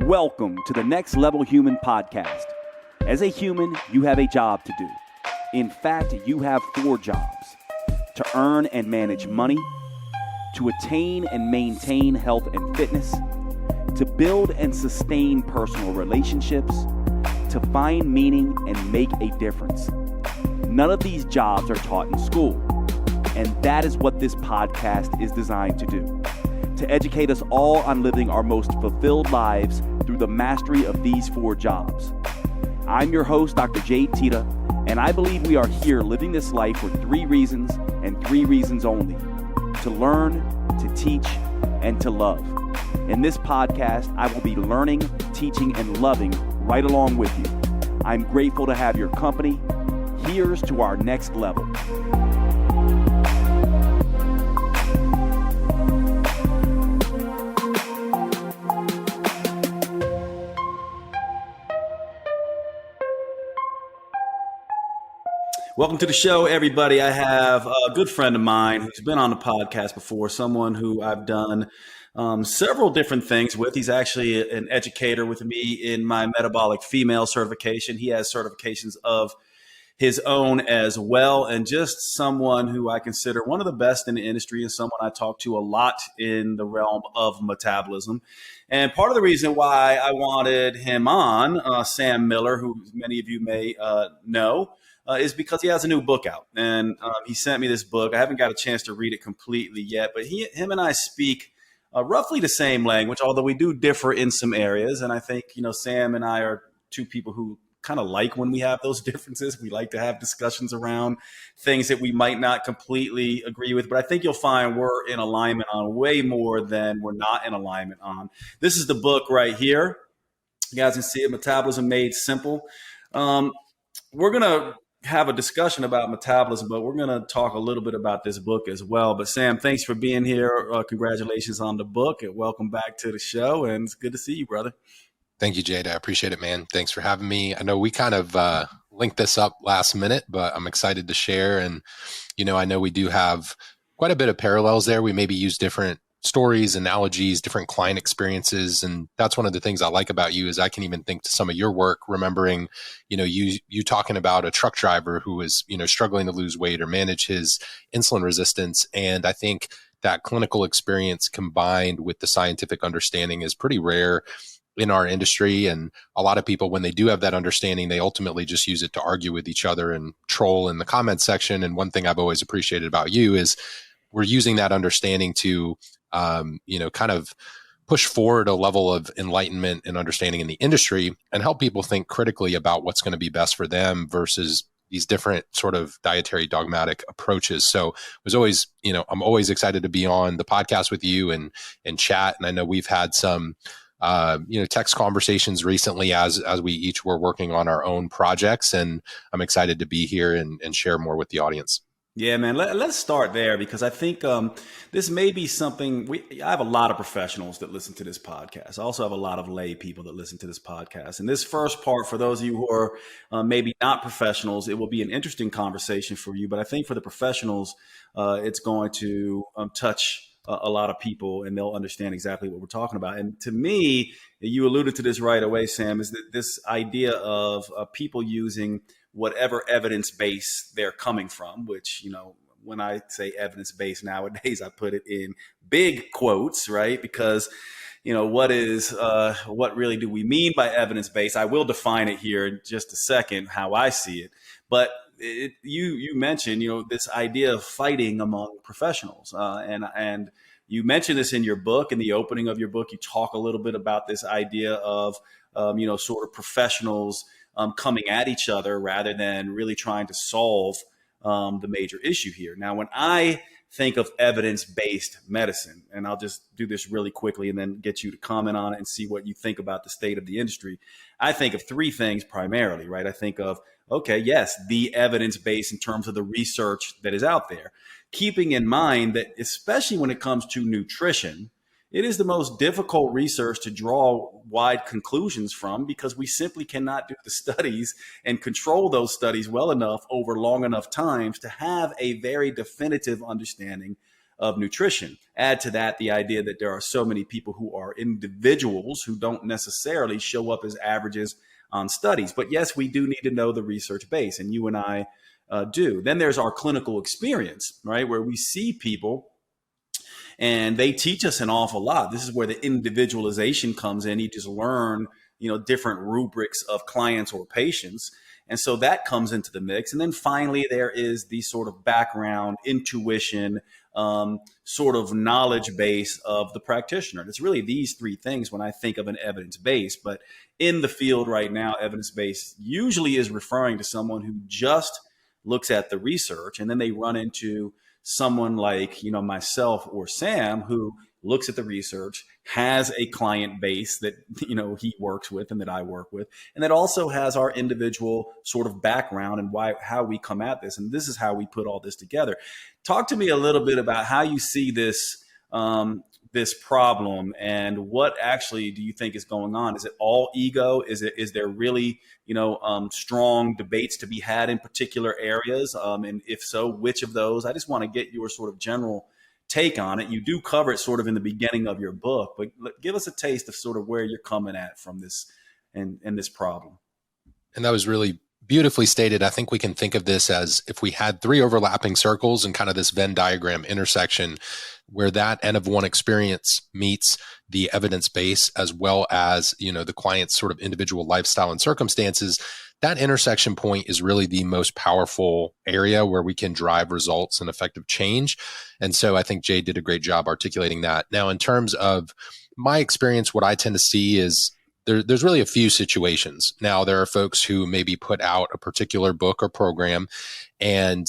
Welcome to the Next Level Human podcast. As a human, you have a job to do. In fact, you have 4 jobs: to earn and manage money, to attain and maintain health and fitness, to build and sustain personal relationships, to find meaning and make a difference. None of these jobs are taught in school, and that is what this podcast is designed to do: to educate us all on living our most fulfilled lives through the mastery of these 4 jobs. I'm your host, Dr. Jade, Teta, and I believe we are here living this life for 3 reasons and 3 reasons only: to learn, to teach, and to love. In this podcast, I will be learning, teaching, and loving right along with you. I'm grateful to have your company. Here's to our next level. Welcome to the show, everybody. I have a good friend of mine who's been on the podcast before, someone who I've done several different things with. He's actually an educator with me in my metabolic female certification. He has certifications of his own as well, and just someone who I consider one of the best in the industry and someone I talk to a lot in the realm of metabolism. And part of the reason why I wanted him on, Sam Miller, who many of you may know, is because he has a new book out, and he sent me this book. I haven't got a chance to read it completely yet, but him and I speak roughly the same language, although we do differ in some areas. And I think, Sam and I are 2 people who kind of like when we have those differences. We like to have discussions around things that we might not completely agree with, but I think you'll find we're in alignment on way more than we're not in alignment on. This is the book right here. You guys can see it, Metabolism Made Simple. We're going to have a discussion about metabolism, but we're going to talk a little bit about this book as well. But Sam, thanks for being here. Congratulations on the book, and welcome back to the show. And it's good to see you, brother. Thank you, Jade. I appreciate it, man. Thanks for having me. I know we kind of linked this up last minute, but I'm excited to share. And, I know we do have quite a bit of parallels there. We maybe use different stories, analogies, different client experiences. And that's one of the things I like about you is I can even think to some of your work, remembering, you talking about a truck driver who was, struggling to lose weight or manage his insulin resistance. And I think that clinical experience combined with the scientific understanding is pretty rare in our industry. And a lot of people, when they do have that understanding, they ultimately just use it to argue with each other and troll in the comment section. And one thing I've always appreciated about you is we're using that understanding to kind of push forward a level of enlightenment and understanding in the industry and help people think critically about what's going to be best for them versus these different sort of dietary dogmatic approaches. So it was always, I'm always excited to be on the podcast with you and chat. And I know we've had some, text conversations recently as we each were working on our own projects, and I'm excited to be here and share more with the audience. Yeah, man. Let's start there, because I think this may be something I have a lot of professionals that listen to this podcast. I also have a lot of lay people that listen to this podcast. And this first part, for those of you who are maybe not professionals, it will be an interesting conversation for you. But I think for the professionals, it's going to touch a lot of people, and they'll understand exactly what we're talking about. And to me, you alluded to this right away, Sam, is that this idea of people using whatever evidence base they're coming from, which, when I say evidence base nowadays, I put it in big quotes, right? Because, what really do we mean by evidence base? I will define it here in just a second, how I see it. But you mentioned, this idea of fighting among professionals, and you mentioned this in your book. In the opening of your book, you talk a little bit about this idea of, sort of professionals coming at each other rather than really trying to solve the major issue here. Now, when I think of evidence-based medicine, and I'll just do this really quickly and then get you to comment on it and see what you think about the state of the industry, I think of 3 things primarily, right? I think of, okay, yes, the evidence base in terms of the research that is out there, keeping in mind that especially when it comes to nutrition, it is the most difficult research to draw wide conclusions from, because we simply cannot do the studies and control those studies well enough over long enough times to have a very definitive understanding of nutrition. Add to that the idea that there are so many people who are individuals who don't necessarily show up as averages on studies. But yes, we do need to know the research base, and you and I do. Then there's our clinical experience, right, where we see people and they teach us an awful lot. This is where the individualization comes in. You just learn, different rubrics of clients or patients. And so that comes into the mix. And then finally, there is the sort of background, intuition, sort of knowledge base of the practitioner. And it's really these three things when I think of an evidence base. But in the field right now, evidence base usually is referring to someone who just looks at the research, and then they run into someone like, myself or Sam, who looks at the research, has a client base that, he works with and that I work with, and that also has our individual sort of background and how we come at this. And this is how we put all this together. Talk to me a little bit about how you see this, this problem, and what actually do you think is going on? Is it all ego? Is there really, strong debates to be had in particular areas? And if so, which of those? I just want to get your sort of general take on it. You do cover it sort of in the beginning of your book, but give us a taste of sort of where you're coming at from this and this problem. And that was really beautifully stated. I think we can think of this as if we had three overlapping circles and kind of this Venn diagram intersection where that N of one experience meets the evidence base, as well as, the client's sort of individual lifestyle and circumstances. That intersection point is really the most powerful area where we can drive results and effective change. And so I think Jade did a great job articulating that. Now, in terms of my experience, what I tend to see is there's really a few situations. Now, there are folks who maybe put out a particular book or program, and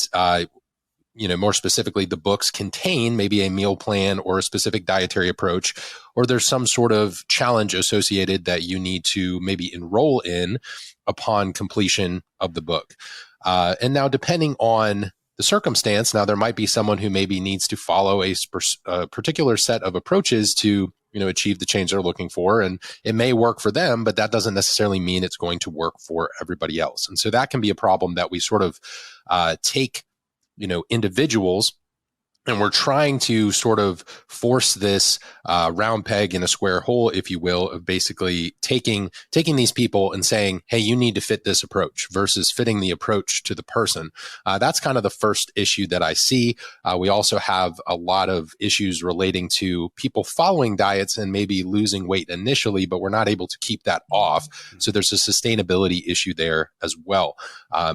more specifically, the books contain maybe a meal plan or a specific dietary approach, or there's some sort of challenge associated that you need to maybe enroll in upon completion of the book. And now, depending on the circumstance, now there might be someone who maybe needs to follow a particular set of approaches to achieve the change they're looking for. And it may work for them, but that doesn't necessarily mean it's going to work for everybody else. And so that can be a problem that we sort of take individuals, and we're trying to sort of force this round peg in a square hole, if you will, of basically taking these people and saying, hey, you need to fit this approach versus fitting the approach to the person. That's kind of the first issue that I see. We also have a lot of issues relating to people following diets and maybe losing weight initially, but we're not able to keep that off. So there's a sustainability issue there as well.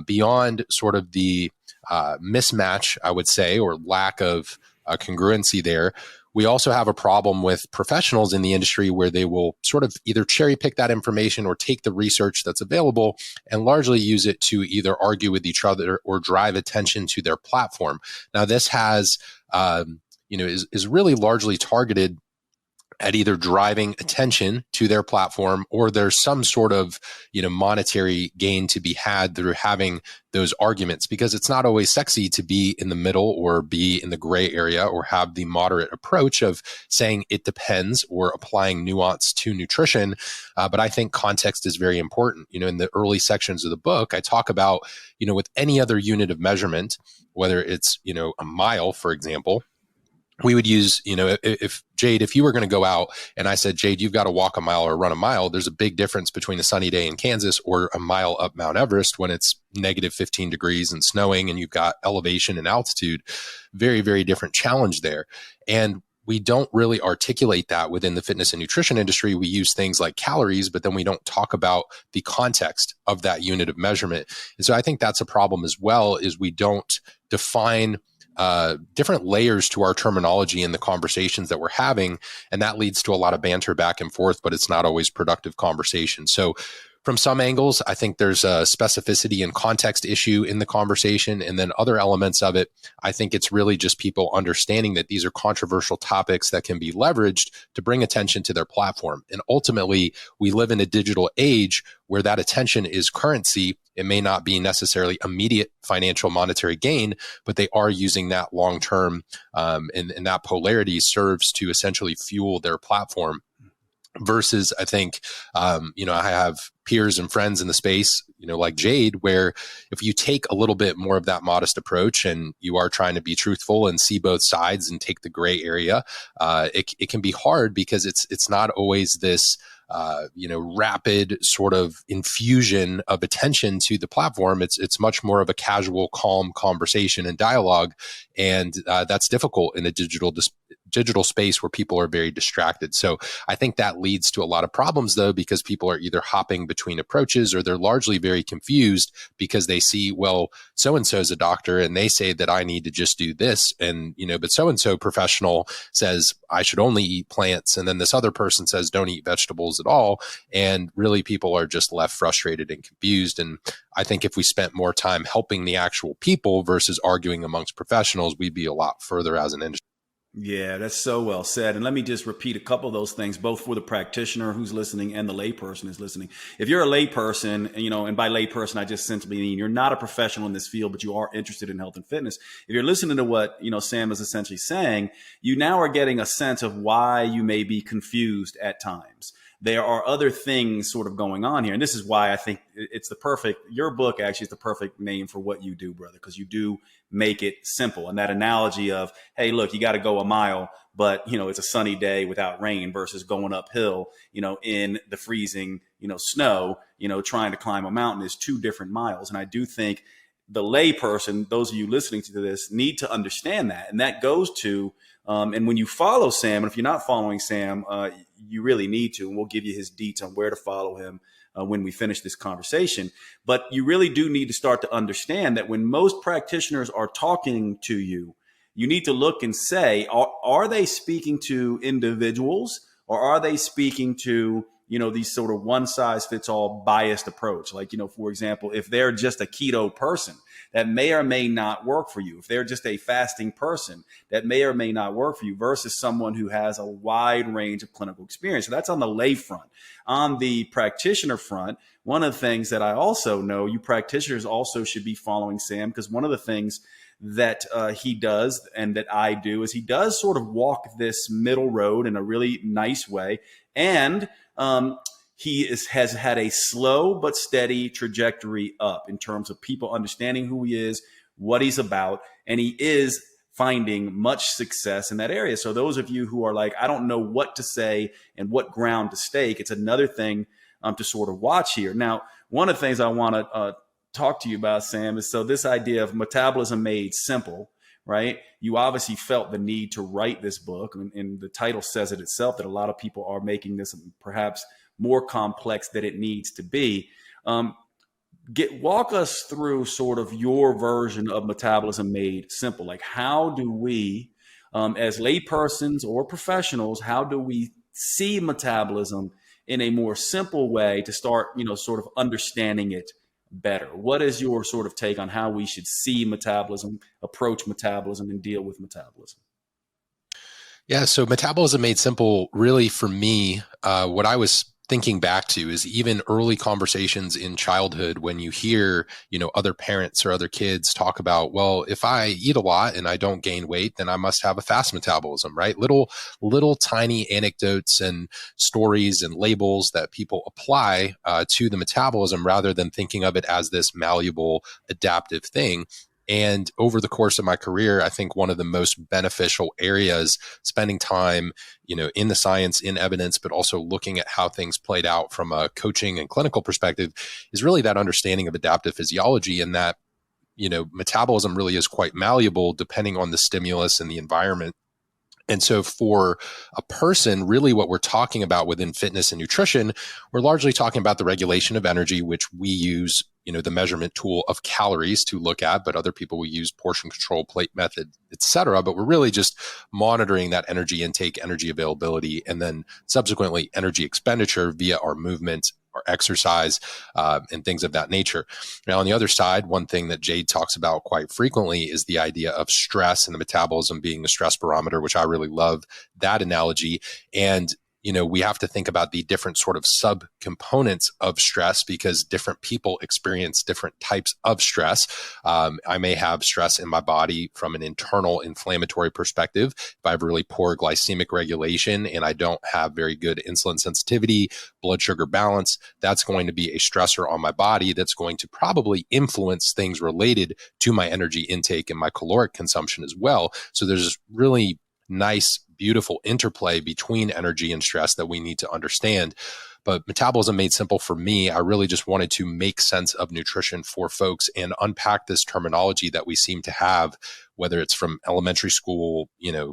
Beyond sort of the mismatch, I would say, or lack of congruency there, we also have a problem with professionals in the industry where they will sort of either cherry pick that information or take the research that's available and largely use it to either argue with each other or drive attention to their platform. Now, this has, is really largely targeted at either driving attention to their platform, or there's some sort of, monetary gain to be had through having those arguments, because it's not always sexy to be in the middle or be in the gray area or have the moderate approach of saying it depends or applying nuance to nutrition. But I think context is very important. In the early sections of the book, I talk about, with any other unit of measurement, whether it's, a mile, for example, we would use, if Jade, if you were going to go out and I said, Jade, you've got to walk a mile or run a mile, there's a big difference between a sunny day in Kansas or a mile up Mount Everest when it's negative 15 degrees and snowing and you've got elevation and altitude. Very, very different challenge there. And we don't really articulate that within the fitness and nutrition industry. We use things like calories, but then we don't talk about the context of that unit of measurement. And so I think that's a problem as well, is we don't define different layers to our terminology in the conversations that we're having. And that leads to a lot of banter back and forth, but it's not always productive conversation. So from some angles, I think there's a specificity and context issue in the conversation. And then other elements of it, I think it's really just people understanding that these are controversial topics that can be leveraged to bring attention to their platform. And ultimately, we live in a digital age where that attention is currency. It may not be necessarily immediate financial monetary gain, but they are using that long-term, and that polarity serves to essentially fuel their platform. versus I think, I have peers and friends in the space, like Jade, where if you take a little bit more of that modest approach and you are trying to be truthful and see both sides and take the gray area, it can be hard because it's not always this rapid sort of infusion of attention to the platform. It's much more of a casual, calm conversation and dialogue, and that's difficult in a digital space where people are very distracted. So I think that leads to a lot of problems, though, because people are either hopping between approaches or they're largely very confused because they see, well, so-and-so is a doctor and they say that I need to just do this. And, but so-and-so professional says I should only eat plants. And then this other person says don't eat vegetables at all. And really people are just left frustrated and confused. And I think if we spent more time helping the actual people versus arguing amongst professionals, we'd be a lot further as an industry. Yeah, that's so well said. And let me just repeat a couple of those things, both for the practitioner who's listening and the layperson who's listening. If you're a layperson, and by layperson, I just simply mean you're not a professional in this field, but you are interested in health and fitness. If you're listening to what, Sam is essentially saying, you now are getting a sense of why you may be confused at times. There are other things sort of going on here. And this is why I think your book actually is the perfect name for what you do, brother, because you do make it simple. And that analogy of, hey, look, you got to go a mile, but, it's a sunny day without rain versus going uphill, in the freezing, snow, trying to climb a mountain is 2 different miles. And I do think the layperson, those of you listening to this, need to understand that. And that goes to, and when you follow Sam, and if you're not following Sam, you really need to, and we'll give you his deets on where to follow him when we finish this conversation. But you really do need to start to understand that when most practitioners are talking to you, you need to look and say, are they speaking to individuals or are they speaking to, these sort of one size fits all biased approach? Like, for example, if they're just a keto person, that may or may not work for you. If they're just a fasting person, that may or may not work for you versus someone who has a wide range of clinical experience. So that's on the lay front. On the practitioner front, one of the things that I also know you practitioners also should be following Sam, because one of the things that he does and that I do is he does sort of walk this middle road in a really nice way. And has had a slow but steady trajectory up in terms of people understanding who he is, what he's about, and he is finding much success in that area. So those of you who are like, I don't know what to say and what ground to stake, it's another thing to sort of watch here. Now, one of the things I want to talk to you about, Sam, is so this idea of metabolism made simple, right? You obviously felt the need to write this book, and the title says it itself, that a lot of people are making this perhaps more complex than it needs to be. Walk us through sort of your version of metabolism made simple. Like, how do we, as laypersons or professionals, how do we see metabolism in a more simple way to start, sort of understanding it better? What is your sort of take on how we should see metabolism, approach metabolism, and deal with metabolism? Yeah, so metabolism made simple, really for me, what I was thinking back to is even early conversations in childhood when you hear, other parents or other kids talk about, well, if I eat a lot and I don't gain weight, then I must have a fast metabolism, right? Little tiny anecdotes and stories and labels that people apply to the metabolism rather than thinking of it as this malleable, adaptive thing. And over the course of my career, I think one of the most beneficial areas, spending time, in the science, in evidence, but also looking at how things played out from a coaching and clinical perspective, is really that understanding of adaptive physiology, and that, metabolism really is quite malleable depending on the stimulus and the environment. And so for a person, really what we're talking about within fitness and nutrition, we're largely talking about the regulation of energy, which we use, the measurement tool of calories to look at, but other people will use portion control, plate method, et cetera. But we're really just monitoring that energy intake, energy availability, and then subsequently energy expenditure via our movement, our exercise, and things of that nature. Now, on the other side, one thing that Jade talks about quite frequently is the idea of stress and the metabolism being the stress barometer, which I really love that analogy. And we have to think about the different sort of subcomponents of stress because different people experience different types of stress. I may have stress in my body from an internal inflammatory perspective. If I have really poor glycemic regulation and I don't have very good insulin sensitivity, blood sugar balance, that's going to be a stressor on my body that's going to probably influence things related to my energy intake and my caloric consumption as well. So there's really nice, beautiful interplay between energy and stress that we need to understand. But Metabolism Made Simple, for me, I really just wanted to make sense of nutrition for folks and unpack this terminology that we seem to have, whether it's from elementary school,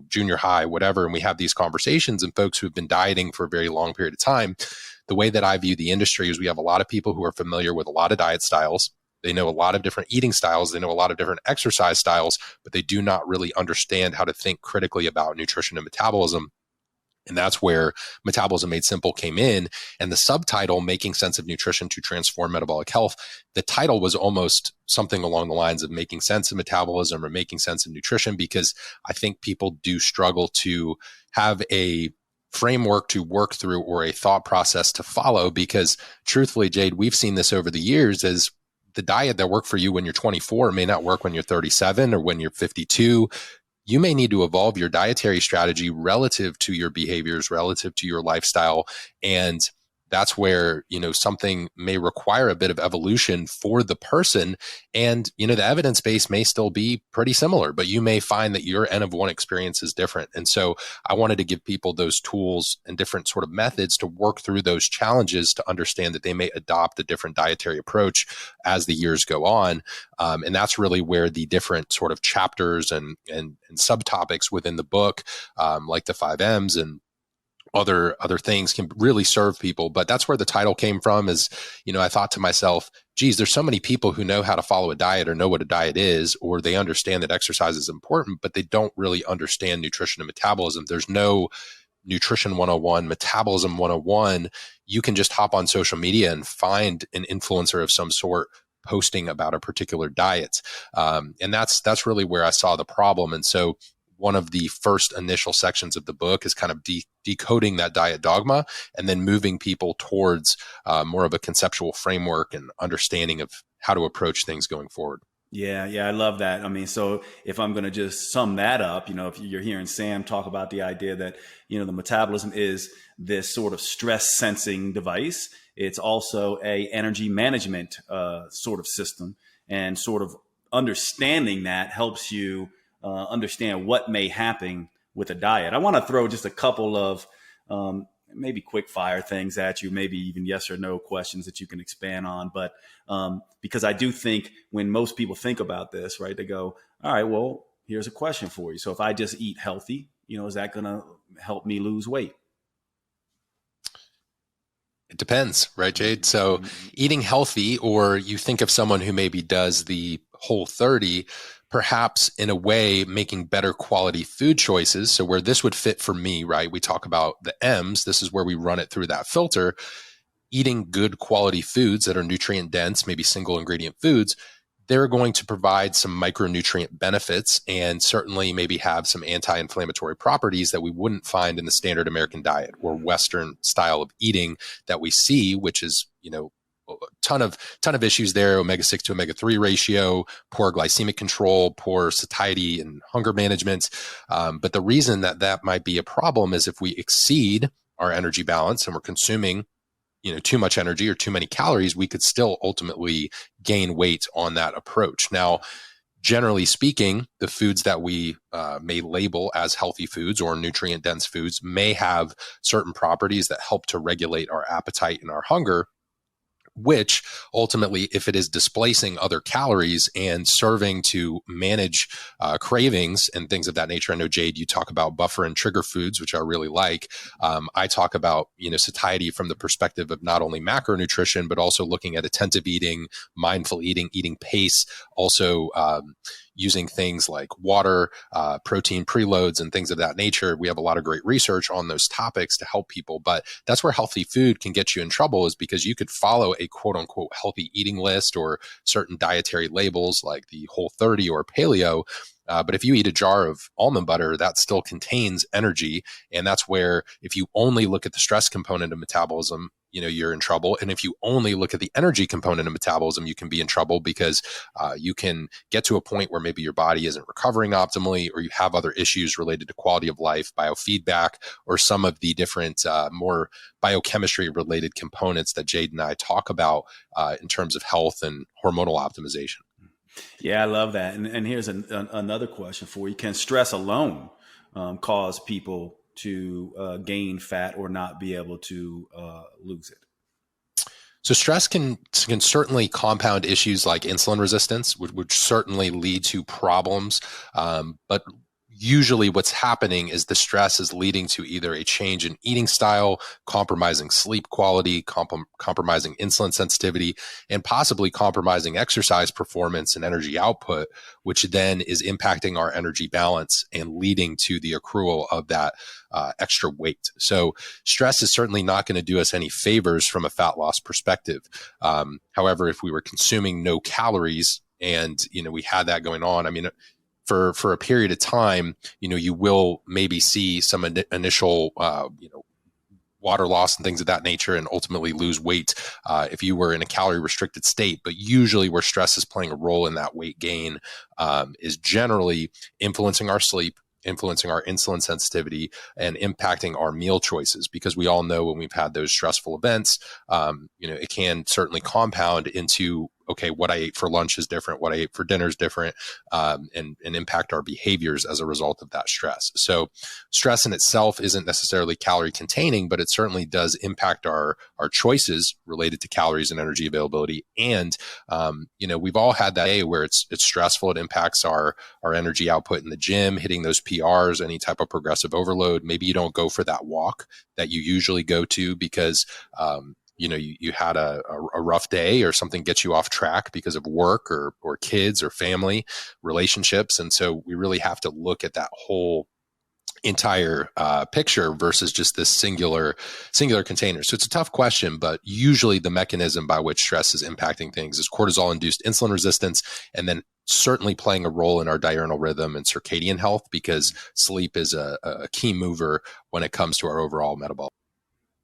junior high, whatever. And we have these conversations, and folks who've been dieting for a very long period of time. The way that I view the industry is we have a lot of people who are familiar with a lot of diet styles. They know a lot of different eating styles. They know a lot of different exercise styles, but they do not really understand how to think critically about nutrition and metabolism. And that's where Metabolism Made Simple came in. And the subtitle, Making Sense of Nutrition to Transform Metabolic Health, the title was almost something along the lines of making sense of metabolism or making sense of nutrition, because I think people do struggle to have a framework to work through or a thought process to follow. Because truthfully, Jade, we've seen this over the years as the diet that worked for you when you're 24 may not work when you're 37 or when you're 52. You may need to evolve your dietary strategy relative to your behaviors, relative to your lifestyle. And that's where, something may require a bit of evolution for the person. And, the evidence base may still be pretty similar, but you may find that your N of one experience is different. And so I wanted to give people those tools and different sort of methods to work through those challenges to understand that they may adopt a different dietary approach as the years go on. And that's really where the different sort of chapters and subtopics within the book, like the 5 M's and other things, can really serve people. But that's where the title came from. Is, I thought to myself, geez, there's so many people who know how to follow a diet or know what a diet is, or they understand that exercise is important, but they don't really understand nutrition and metabolism. There's no Nutrition 101, Metabolism 101. You can just hop on social media and find an influencer of some sort posting about a particular diet. And that's really where I saw the problem. And so one of the first initial sections of the book is kind of decoding that diet dogma and then moving people towards more of a conceptual framework and understanding of how to approach things going forward. Yeah, I love that. I mean, so if I'm going to just sum that up, if you're hearing Sam talk about the idea that, the metabolism is this sort of stress sensing device, it's also a energy management sort of system, and sort of understanding that helps you understand what may happen with a diet. I want to throw just a couple of maybe quick fire things at you, maybe even yes or no questions that you can expand on. But because I do think when most people think about this, right, they go, all right, well, here's a question for you. So if I just eat healthy, is that going to help me lose weight? It depends, right, Jade? So eating healthy, or you think of someone who maybe does the Whole30, perhaps in a way making better quality food choices. So where this would fit for me, right? We talk about the M's. This is where we run it through that filter. Eating good quality foods that are nutrient dense, maybe single ingredient foods, they're going to provide some micronutrient benefits and certainly maybe have some anti-inflammatory properties that we wouldn't find in the standard American diet or Western style of eating that we see, which is, a ton of issues there: omega-6 to omega-3 ratio, poor glycemic control, poor satiety and hunger management. But the reason that might be a problem is if we exceed our energy balance and we're consuming too much energy or too many calories, we could still ultimately gain weight on that approach. Now, generally speaking, the foods that we may label as healthy foods or nutrient dense foods may have certain properties that help to regulate our appetite and our hunger, which ultimately, if it is displacing other calories and serving to manage cravings and things of that nature. I know, Jade, you talk about buffer and trigger foods, which I really like. I talk about, satiety from the perspective of not only macronutrition, but also looking at attentive eating, mindful eating, eating pace, also using things like water, protein preloads, and things of that nature. We have a lot of great research on those topics to help people, but that's where healthy food can get you in trouble, is because you could follow a quote unquote healthy eating list or certain dietary labels like the Whole30 or paleo. But if you eat a jar of almond butter, that still contains energy. And that's where, if you only look at the stress component of metabolism, you're in trouble. And if you only look at the energy component of metabolism, you can be in trouble, because you can get to a point where maybe your body isn't recovering optimally, or you have other issues related to quality of life, biofeedback, or some of the different more biochemistry related components that Jade and I talk about in terms of health and hormonal optimization. Yeah, I love that. And here's another question for you. Can stress alone cause people to gain fat or not be able to lose it? So stress can certainly compound issues like insulin resistance, which certainly lead to problems. But usually what's happening is the stress is leading to either a change in eating style, compromising sleep quality, compromising insulin sensitivity, and possibly compromising exercise performance and energy output, which then is impacting our energy balance and leading to the accrual of that extra weight. So stress is certainly not going to do us any favors from a fat loss perspective. However, if we were consuming no calories and, we had that going on, I mean, for a period of time, you will maybe see some initial, water loss and things of that nature, and ultimately lose weight if you were in a calorie restricted state. But usually where stress is playing a role in that weight gain is generally influencing our sleep, influencing our insulin sensitivity, and impacting our meal choices, because we all know when we've had those stressful events, it can certainly compound into, okay, what I ate for lunch is different, what I ate for dinner is different, and impact our behaviors as a result of that stress. So stress in itself isn't necessarily calorie containing, but it certainly does impact our choices related to calories and energy availability. And, we've all had that day where it's stressful. It impacts our energy output in the gym, hitting those PRs, any type of progressive overload. Maybe you don't go for that walk that you usually go to because, you had a rough day, or something gets you off track because of work or kids or family relationships. And so we really have to look at that whole entire picture versus just this singular container. So it's a tough question, but usually the mechanism by which stress is impacting things is cortisol-induced insulin resistance, and then certainly playing a role in our diurnal rhythm and circadian health, because sleep is a key mover when it comes to our overall metabolic.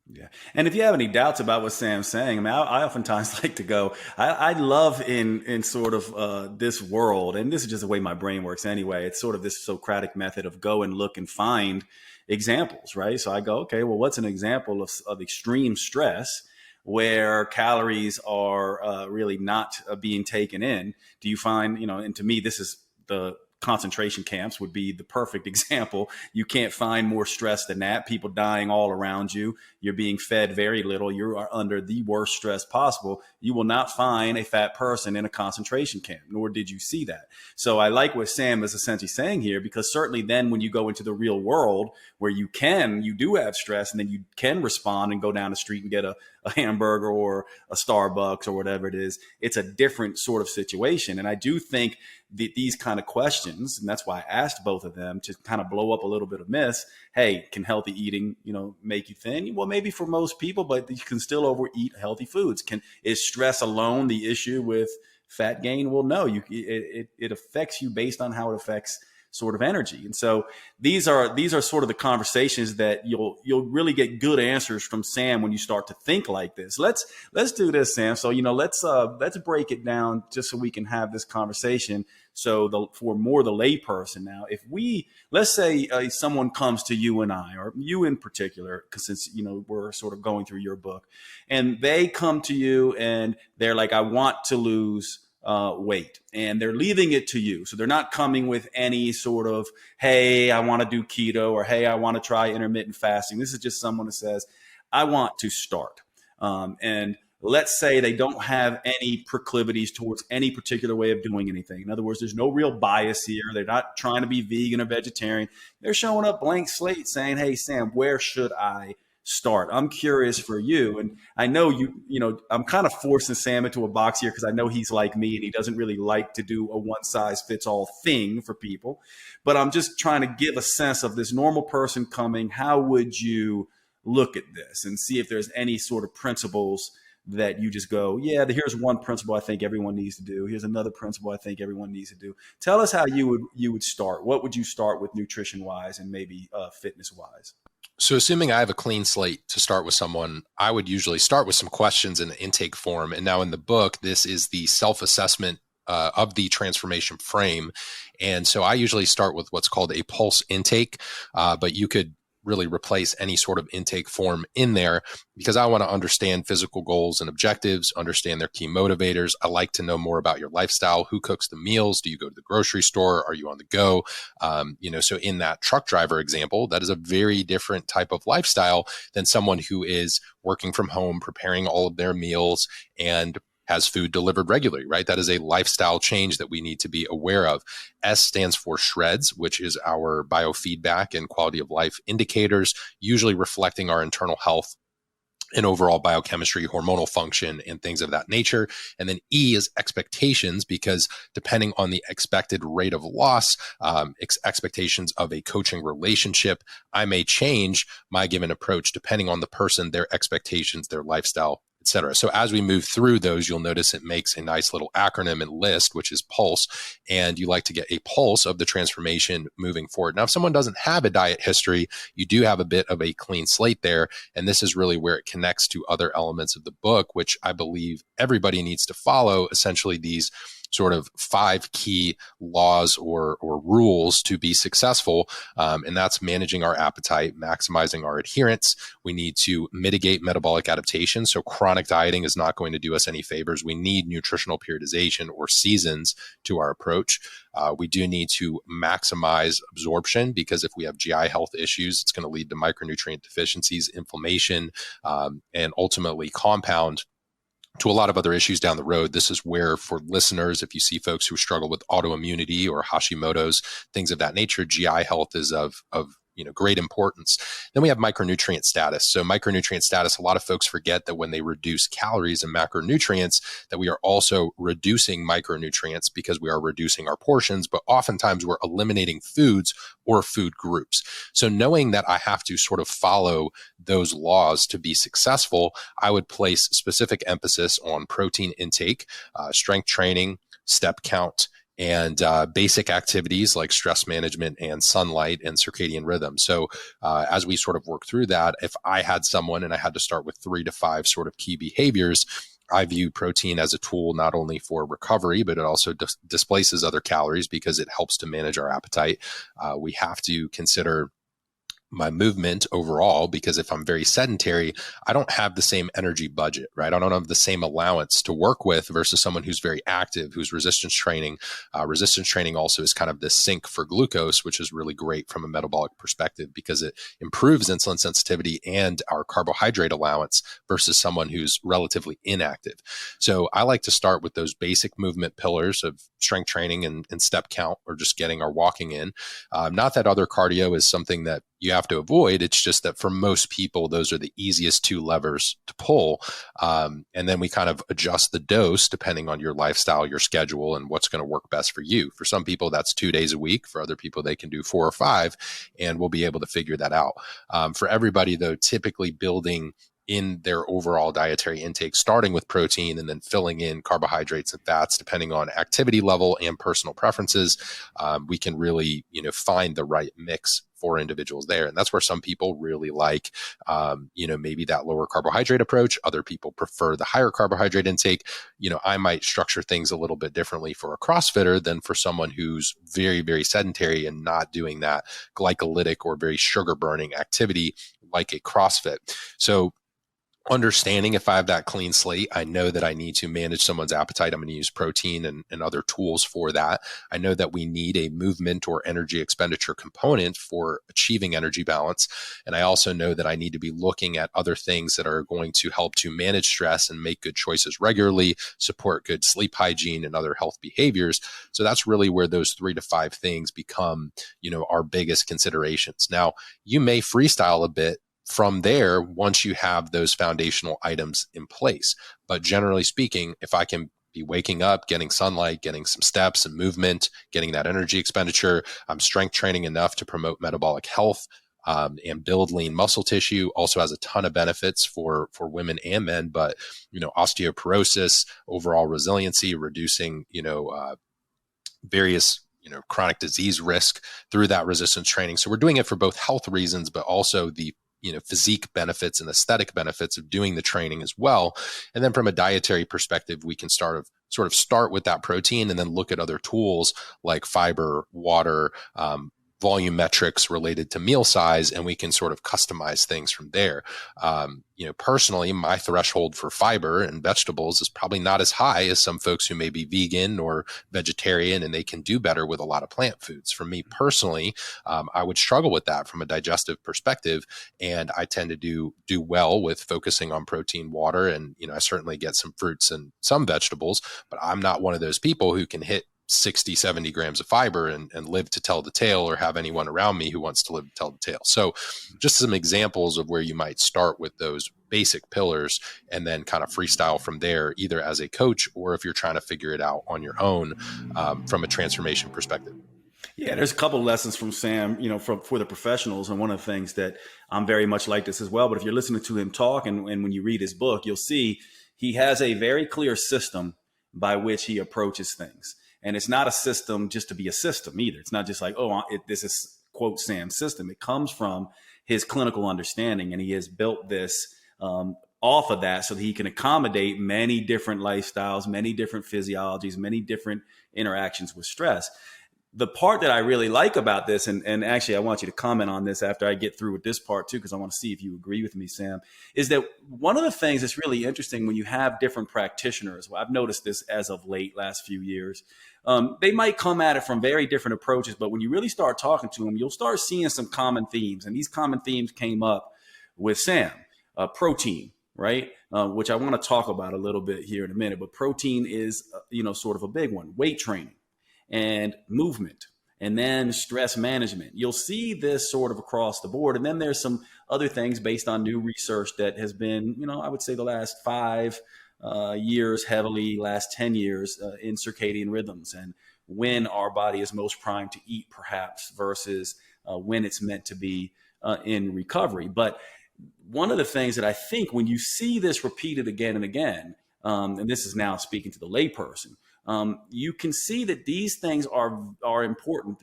Yeah. And if you have any doubts about what Sam's saying, I mean, I oftentimes like to go, I love in sort of this world, and this is just the way my brain works anyway. It's sort of this Socratic method of go and look and find examples, right? So I go, okay, well, what's an example of extreme stress where calories are really not being taken in? Do you find, and to me, this is the concentration camps would be the perfect example. You can't find more stress than that. People dying all around you. You're being fed very little. You are under the worst stress possible. You will not find a fat person in a concentration camp, nor did you see that. So I like what Sam is essentially saying here, because certainly then when you go into the real world where you do have stress, and then you can respond and go down the street and get a hamburger or a Starbucks or whatever it is, it's a different sort of situation. And I do think these kind of questions, and that's why I asked both of them to kind of blow up a little bit of myths. Hey, can healthy eating, make you thin? Well, maybe for most people, but you can still overeat healthy foods. Is stress alone the issue with fat gain? Well, no, it affects you based on how it affects sort of energy. And so these are sort of the conversations that you'll really get good answers from Sam when you start to think like this. Let's do this, Sam. So, let's break it down just so we can have this conversation. So for more the layperson now, if let's say someone comes to you and I, or you in particular, because since, we're sort of going through your book, and they come to you and they're like, I want to lose weight, and they're leaving it to you. So they're not coming with any sort of, hey, I want to do keto, or hey, I want to try intermittent fasting. This is just someone who says, I want to start. And let's say they don't have any proclivities towards any particular way of doing anything. In other words, there's no real bias here. They're not trying to be vegan or vegetarian. They're showing up blank slate saying, hey, Sam, where should I start? I'm curious for you. And I know I'm kind of forcing Sam into a box here because I know he's like me and he doesn't really like to do a one size fits all thing for people. But I'm just trying to give a sense of this normal person coming. How would you look at this and see if there's any sort of principles that you just go, yeah, here's one principle I think everyone needs to do. Here's another principle I think everyone needs to do. Tell us how you would start. What would you start with nutrition wise and maybe fitness wise? So assuming I have a clean slate to start with someone, I would usually start with some questions in the intake form. And now in the book, this is the self-assessment of the transformation frame. And so I usually start with what's called a pulse intake, but you could really replace any sort of intake form in there because I want to understand physical goals and objectives, understand their key motivators. I like to know more about your lifestyle. Who cooks the meals? Do you go to the grocery store? Are you on the go? So in that truck driver example, that is a very different type of lifestyle than someone who is working from home, preparing all of their meals and has food delivered regularly, right? That is a lifestyle change that we need to be aware of. S stands for shreds, which is our biofeedback and quality of life indicators, usually reflecting our internal health and overall biochemistry, hormonal function, and things of that nature. And then E is expectations, because depending on the expected rate of loss, expectations of a coaching relationship, I may change my given approach depending on the person, their expectations, their lifestyle, etc. So as we move through those, you'll notice it makes a nice little acronym and list, which is PULSE, and you like to get a pulse of the transformation moving forward. Now, if someone doesn't have a diet history, you do have a bit of a clean slate there, and this is really where it connects to other elements of the book, which I believe everybody needs to follow, essentially these sort of 5 key laws or rules to be successful. And that's managing our appetite, maximizing our adherence. We need to mitigate metabolic adaptation. So chronic dieting is not going to do us any favors. We need nutritional periodization or seasons to our approach. We do need to maximize absorption, because if we have GI health issues, it's going to lead to micronutrient deficiencies, inflammation, and ultimately compound to a lot of other issues down the road. This is where, for listeners, if you see folks who struggle with autoimmunity or Hashimoto's, things of that nature, GI health is of great importance. Then we have micronutrient status. So micronutrient status, a lot of folks forget that when they reduce calories and macronutrients, that we are also reducing micronutrients because we are reducing our portions, but oftentimes we're eliminating foods or food groups. So knowing that I have to sort of follow those laws to be successful, I would place specific emphasis on protein intake, strength training, step count, and basic activities like stress management and sunlight and circadian rhythm. So as we sort of work through that, if I had someone and I had to start with 3 to 5 sort of key behaviors, I view protein as a tool not only for recovery, but it also displaces other calories because it helps to manage our appetite. We have to consider my movement overall, because if I'm very sedentary, I don't have the same energy budget, right? I don't have the same allowance to work with versus someone who's very active, who's resistance training. Resistance training also is kind of the sink for glucose, which is really great from a metabolic perspective because it improves insulin sensitivity and our carbohydrate allowance versus someone who's relatively inactive. So I like to start with those basic movement pillars of strength training and step count, or just getting our walking in. Not that other cardio is something that you have to avoid. It's just that for most people, those are the easiest 2 levers to pull. And then we kind of adjust the dose depending on your lifestyle, your schedule, and what's going to work best for you. For some people, that's 2 days a week. For other people, they can do 4 or 5, and we'll be able to figure that out. For everybody, though, typically building in their overall dietary intake, starting with protein and then filling in carbohydrates and fats, depending on activity level and personal preferences, we can really, find the right mix for individuals there. And that's where some people really like, maybe that lower carbohydrate approach. Other people prefer the higher carbohydrate intake. I might structure things a little bit differently for a CrossFitter than for someone who's very, very sedentary and not doing that glycolytic or very sugar burning activity like a CrossFit. So understanding if I have that clean slate, I know that I need to manage someone's appetite. I'm going to use protein and other tools for that. I know that we need a movement or energy expenditure component for achieving energy balance. And I also know that I need to be looking at other things that are going to help to manage stress and make good choices regularly, support good sleep hygiene and other health behaviors. So that's really where those 3 to 5 things become, our biggest considerations. Now, you may freestyle a bit from there once you have those foundational items in place. But generally speaking, if I can be waking up, getting sunlight, getting some steps and movement, getting that energy expenditure, I'm strength training enough to promote metabolic health, and build lean muscle tissue. Also has a ton of benefits for women and men, but osteoporosis, overall resiliency, reducing various chronic disease risk through that resistance training. So we're doing it for both health reasons, but also the physique benefits and aesthetic benefits of doing the training as well. And then from a dietary perspective, we can sort of start with that protein and then look at other tools like fiber, water, volume metrics related to meal size, and we can sort of customize things from there. Personally, my threshold for fiber and vegetables is probably not as high as some folks who may be vegan or vegetarian, and they can do better with a lot of plant foods. For me personally, I would struggle with that from a digestive perspective, and I tend to do well with focusing on protein, water, and I certainly get some fruits and some vegetables, but I'm not one of those people who can hit 60, 70 grams of fiber and live to tell the tale, or have anyone around me who wants to live to tell the tale. So just some examples of where you might start with those basic pillars and then kind of freestyle from there, either as a coach or if you're trying to figure it out on your own from a transformation perspective. Yeah, there's a couple of lessons from Sam, for the professionals. And one of the things that I'm very much like this as well. But if you're listening to him talk and when you read his book, you'll see he has a very clear system by which he approaches things. And it's not a system just to be a system either. It's not just like, this is quote Sam's system. It comes from his clinical understanding, and he has built this off of that so that he can accommodate many different lifestyles, many different physiologies, many different interactions with stress. The part that I really like about this, and actually I want you to comment on this after I get through with this part too, because I want to see if you agree with me, Sam, is that one of the things that's really interesting when you have different practitioners, well, I've noticed this as of late, last few years, they might come at it from very different approaches, but when you really start talking to them, you'll start seeing some common themes. And these common themes came up with Sam, protein, right? Which I want to talk about a little bit here in a minute, but protein is, sort of a big one. Weight training and movement, and then stress management. You'll see this sort of across the board. And then there's some other things based on new research that has been, I would say the last 5 years, heavily last 10 years in circadian rhythms and when our body is most primed to eat perhaps versus when it's meant to be in recovery. But one of the things that I think when you see this repeated again and again, and this is now speaking to the layperson, you can see that these things are important.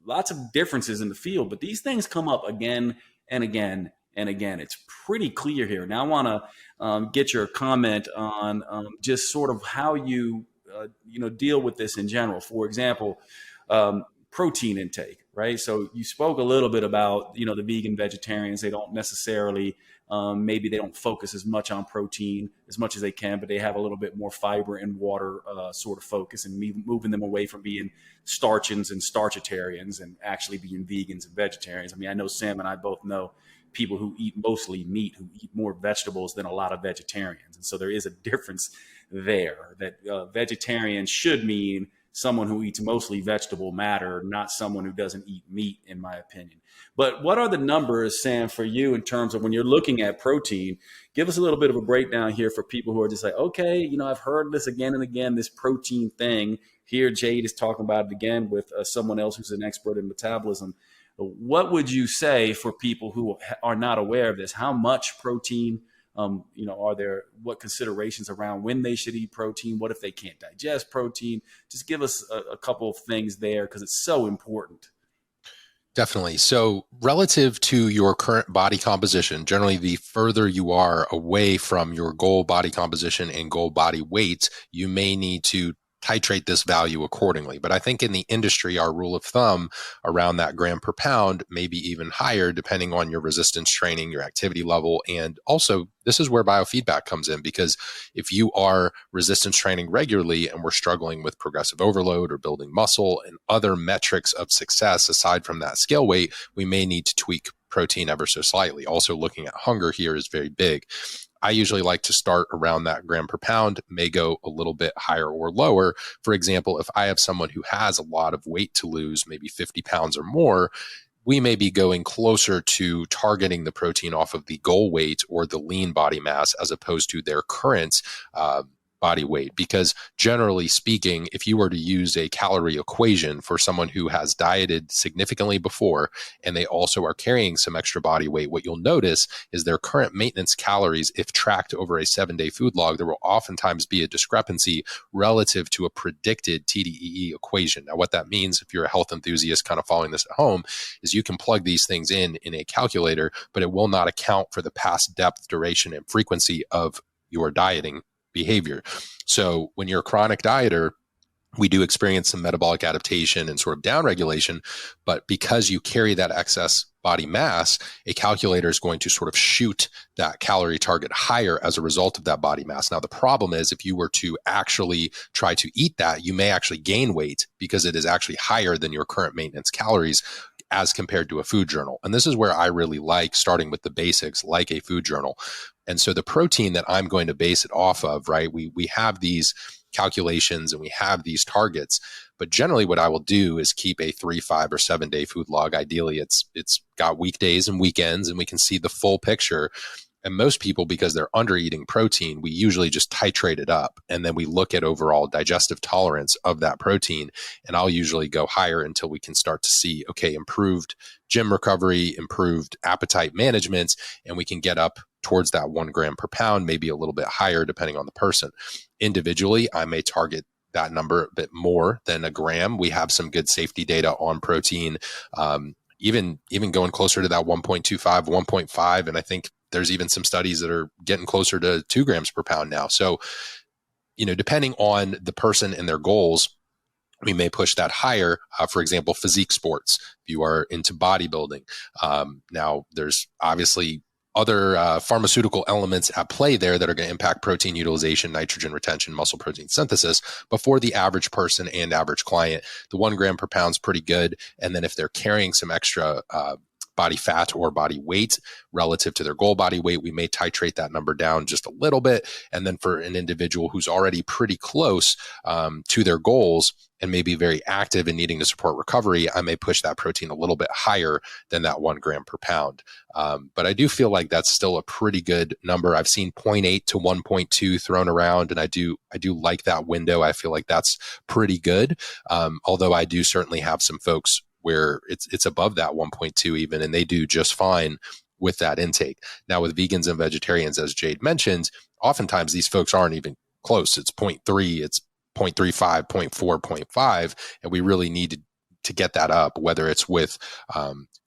Lots of differences in the field, but these things come up again and again and again. It's pretty clear here. Now I want to get your comment on just sort of how you deal with this in general. For example, protein intake, right? So you spoke a little bit about the vegan vegetarians. They don't necessarily maybe they don't focus as much on protein as much as they can, but they have a little bit more fiber and water sort of focus, and moving them away from being starchians and starchitarians and actually being vegans and vegetarians. I mean, I know Sam and I both know people who eat mostly meat, who eat more vegetables than a lot of vegetarians. And so there is a difference there that vegetarian should mean someone who eats mostly vegetable matter, not someone who doesn't eat meat, in my opinion. But what are the numbers, Sam, for you in terms of when you're looking at protein? Give us a little bit of a breakdown here for people who are just like, okay, I've heard this again and again, this protein thing. Here, Jade is talking about it again with someone else who's an expert in metabolism. What would you say for people who are not aware of this? How much protein, are there, what considerations around when they should eat protein? What if they can't digest protein? Just give us a couple of things there because it's so important. Definitely. So relative to your current body composition, generally the further you are away from your goal body composition and goal body weight, you may need to titrate this value accordingly. But I think in the industry, our rule of thumb around that gram per pound, maybe even higher, depending on your resistance training, your activity level. And also, this is where biofeedback comes in, because if you are resistance training regularly and we're struggling with progressive overload or building muscle and other metrics of success aside from that scale weight, we may need to tweak protein ever so slightly. Also, looking at hunger here is very big. I usually like to start around that gram per pound, may go a little bit higher or lower. For example, if I have someone who has a lot of weight to lose, maybe 50 pounds or more, we may be going closer to targeting the protein off of the goal weight or the lean body mass as opposed to their current body weight. Because generally speaking, if you were to use a calorie equation for someone who has dieted significantly before and they also are carrying some extra body weight, what you'll notice is their current maintenance calories, if tracked over a 7-day food log, there will oftentimes be a discrepancy relative to a predicted TDEE equation. Now, what that means, if you're a health enthusiast kind of following this at home, is you can plug these things in a calculator, but it will not account for the past depth, duration, and frequency of your dieting behavior. So when you're a chronic dieter, we do experience some metabolic adaptation and sort of downregulation, but because you carry that excess body mass, a calculator is going to sort of shoot that calorie target higher as a result of that body mass. Now, the problem is if you were to actually try to eat that, you may actually gain weight because it is actually higher than your current maintenance calories as compared to a food journal. And this is where I really like starting with the basics, like a food journal. And so the protein that I'm going to base it off of, right, we have these calculations and we have these targets, but generally what I will do is keep a 3, 5, or 7-day food log. Ideally, it's got weekdays and weekends, and we can see the full picture. And most people, because they're under eating protein, we usually just titrate it up. And then we look at overall digestive tolerance of that protein. And I'll usually go higher until we can start to see, okay, improved gym recovery, improved appetite management, and we can get up towards that 1 gram per pound, maybe a little bit higher depending on the person. Individually, I may target that number a bit more than a gram. We have some good safety data on protein, even going closer to that 1.25, 1.5. And I think there's even some studies that are getting closer to 2 grams per pound now. So, depending on the person and their goals, we may push that higher. For example, physique sports, if you are into bodybuilding. Now, there's obviously other pharmaceutical elements at play there that are going to impact protein utilization, nitrogen retention, muscle protein synthesis. But for the average person and average client, the 1 gram per pound is pretty good. And then if they're carrying some extra body fat or body weight relative to their goal body weight, we may titrate that number down just a little bit. And then for an individual who's already pretty close to their goals and maybe very active and needing to support recovery, I may push that protein a little bit higher than that 1 gram per pound. But I do feel like that's still a pretty good number. I've seen 0.8 to 1.2 thrown around, and I do like that window. I feel like that's pretty good. Although I do certainly have some folks where it's above that 1.2 even, and they do just fine with that intake. Now, with vegans and vegetarians, as Jade mentioned, oftentimes these folks aren't even close. It's 0.3, it's 0.35, 0.4, 0.5, and we really need to get that up, whether it's with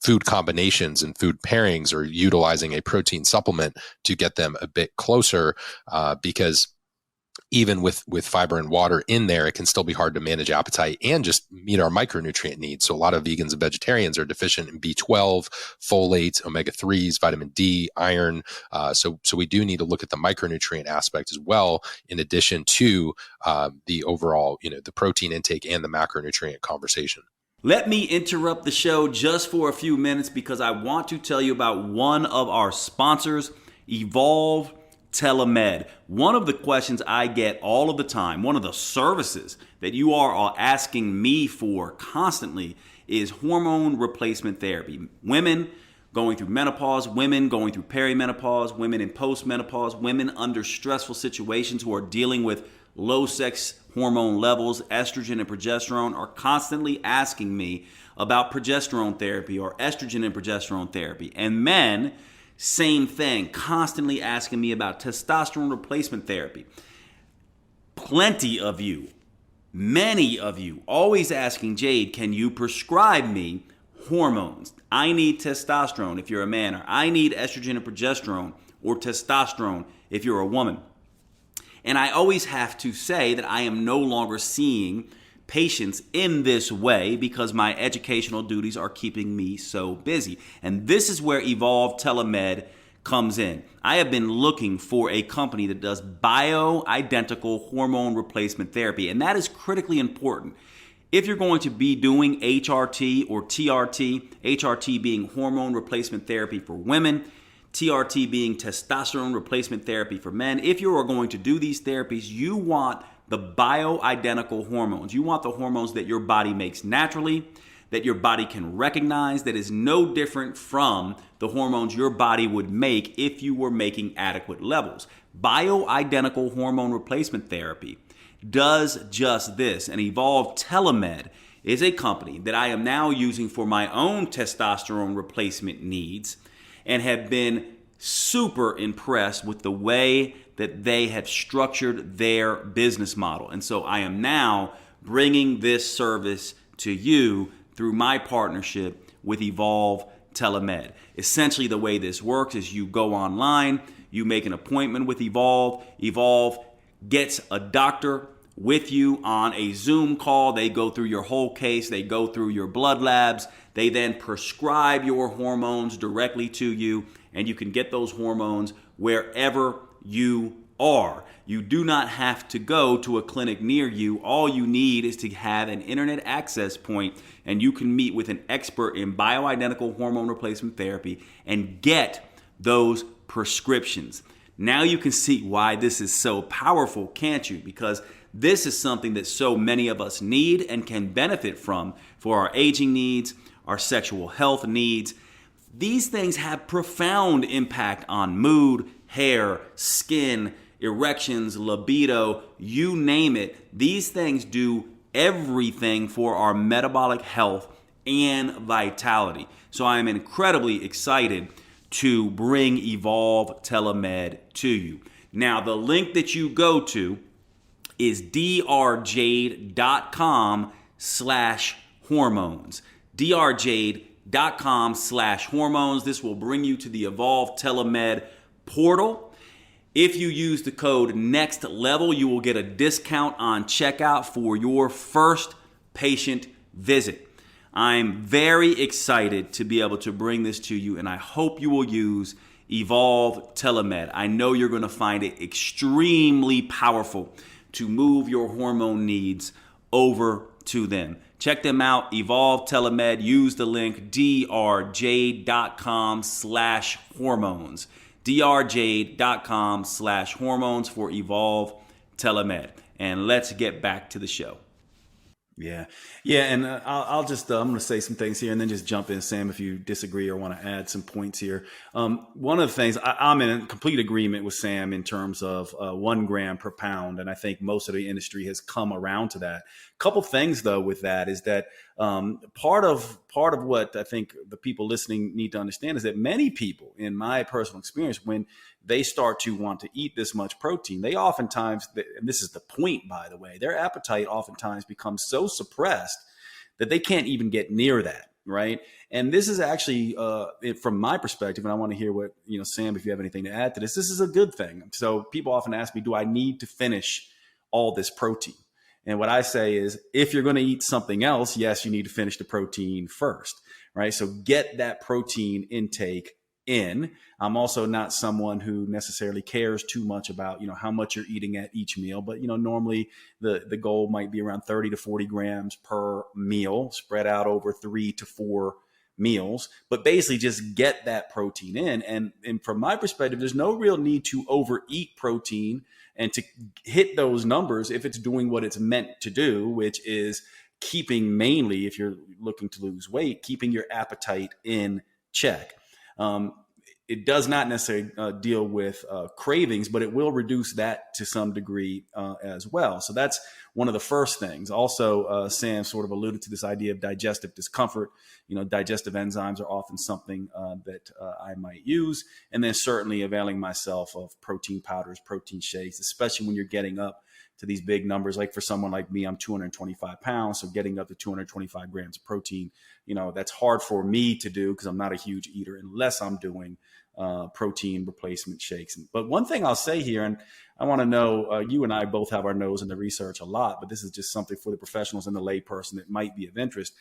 food combinations and food pairings or utilizing a protein supplement to get them a bit closer, because even with fiber and water in there, it can still be hard to manage appetite and just meet our micronutrient needs. So a lot of vegans and vegetarians are deficient in B12, folate, omega-3s, vitamin D, iron. So we do need to look at the micronutrient aspect as well, in addition to the overall, the protein intake and the macronutrient conversation. Let me interrupt the show just for a few minutes because I want to tell you about one of our sponsors, Evolve Telemed. One of the questions I get all of the time, one of the services that you are asking me for constantly, is hormone replacement therapy. Women going through menopause, women going through perimenopause, women in postmenopause, women under stressful situations who are dealing with low sex hormone levels, estrogen and progesterone, are constantly asking me about progesterone therapy or estrogen and progesterone therapy. And men, same thing, constantly asking me about testosterone replacement therapy. Plenty of you, many of you, always asking, Jade, can you prescribe me hormones? I need testosterone if you're a man, or I need estrogen and progesterone or testosterone if you're a woman. And I always have to say that I am no longer seeing patients in this way because my educational duties are keeping me so busy. And this is where Evolve Telemed comes in. I have been looking for a company that does bio-identical hormone replacement therapy, and that is critically important. If you're going to be doing HRT or TRT, HRT being hormone replacement therapy for women, TRT being testosterone replacement therapy for men, if you are going to do these therapies, you want the bio-identical hormones. You want the hormones that your body makes naturally, that your body can recognize, that is no different from the hormones your body would make if you were making adequate levels. bioidentical hormone replacement therapy does just this. And Evolve Telemed is a company that I am now using for my own testosterone replacement needs and have been super impressed with the way that they have structured their business model. And so I am now bringing this service to you through my partnership with Evolve Telemed. Essentially, the way this works is you go online, you make an appointment with Evolve. Evolve gets a doctor with you on a Zoom call. They go through your whole case. They go through your blood labs. They then prescribe your hormones directly to you, and you can get those hormones wherever you are. You do not have to go to a clinic near you. All you need is to have an internet access point, and you can meet with an expert in bioidentical hormone replacement therapy and get those prescriptions. Now you can see why this is so powerful, can't you? Because this is something that so many of us need and can benefit from for our aging needs, our sexual health needs. These things have profound impact on mood, hair, skin, erections, libido, you name it. These things do everything for our metabolic health and vitality. So I am incredibly excited to bring Evolve Telemed to you. Now, the link that you go to is drjade.com/hormones. drjade.com/hormones. This will bring you to the Evolve Telemed portal. If you use the code Next Level, you will get a discount on checkout for your first patient visit. I'm very excited to be able to bring this to you, and I hope you will use Evolve Telemed. I know you're going to find it extremely powerful to move your hormone needs over to them. Check them out, Evolve Telemed. Use the link drjade.com/hormones. drjade.com/hormones for Evolve Telemed. And let's get back to the show. Yeah. And I'm going to say some things here and then just jump in, Sam, if you disagree or want to add some points here. One of the things, I'm in complete agreement with Sam in terms of 1 gram per pound. And I think most of the industry has come around to that. Couple things, though, with that is that part of what I think the people listening need to understand is that many people, in my personal experience, when they start to want to eat this much protein, they oftentimes, and this is the point, by the way, their appetite oftentimes becomes so suppressed that they can't even get near that, right? And this is actually, from my perspective, and I want to hear what, Sam, if you have anything to add to this, this is a good thing. So people often ask me, do I need to finish all this protein? And what I say is, if you're going to eat something else, yes, you need to finish the protein first, right? So get that protein intake in. I'm also not someone who necessarily cares too much about, how much you're eating at each meal. But, normally the goal might be around 30 to 40 grams per meal spread out over 3 to 4 meals. But basically just get that protein in. And from my perspective, there's no real need to overeat protein and to hit those numbers if it's doing what it's meant to do, which is keeping, mainly if you're looking to lose weight, keeping your appetite in check. It does not necessarily deal with cravings, but it will reduce that to some degree as well. So that's one of the first things. Also, Sam sort of alluded to this idea of digestive discomfort. Digestive enzymes are often something that I might use. And then certainly availing myself of protein powders, protein shakes, especially when you're getting up to these big numbers. Like for someone like me, I'm 225 pounds. So getting up to 225 grams of protein, that's hard for me to do because I'm not a huge eater unless I'm doing protein replacement shakes. But one thing I'll say here, and I want to know, you and I both have our nose in the research a lot, but this is just something for the professionals and the layperson that might be of interest.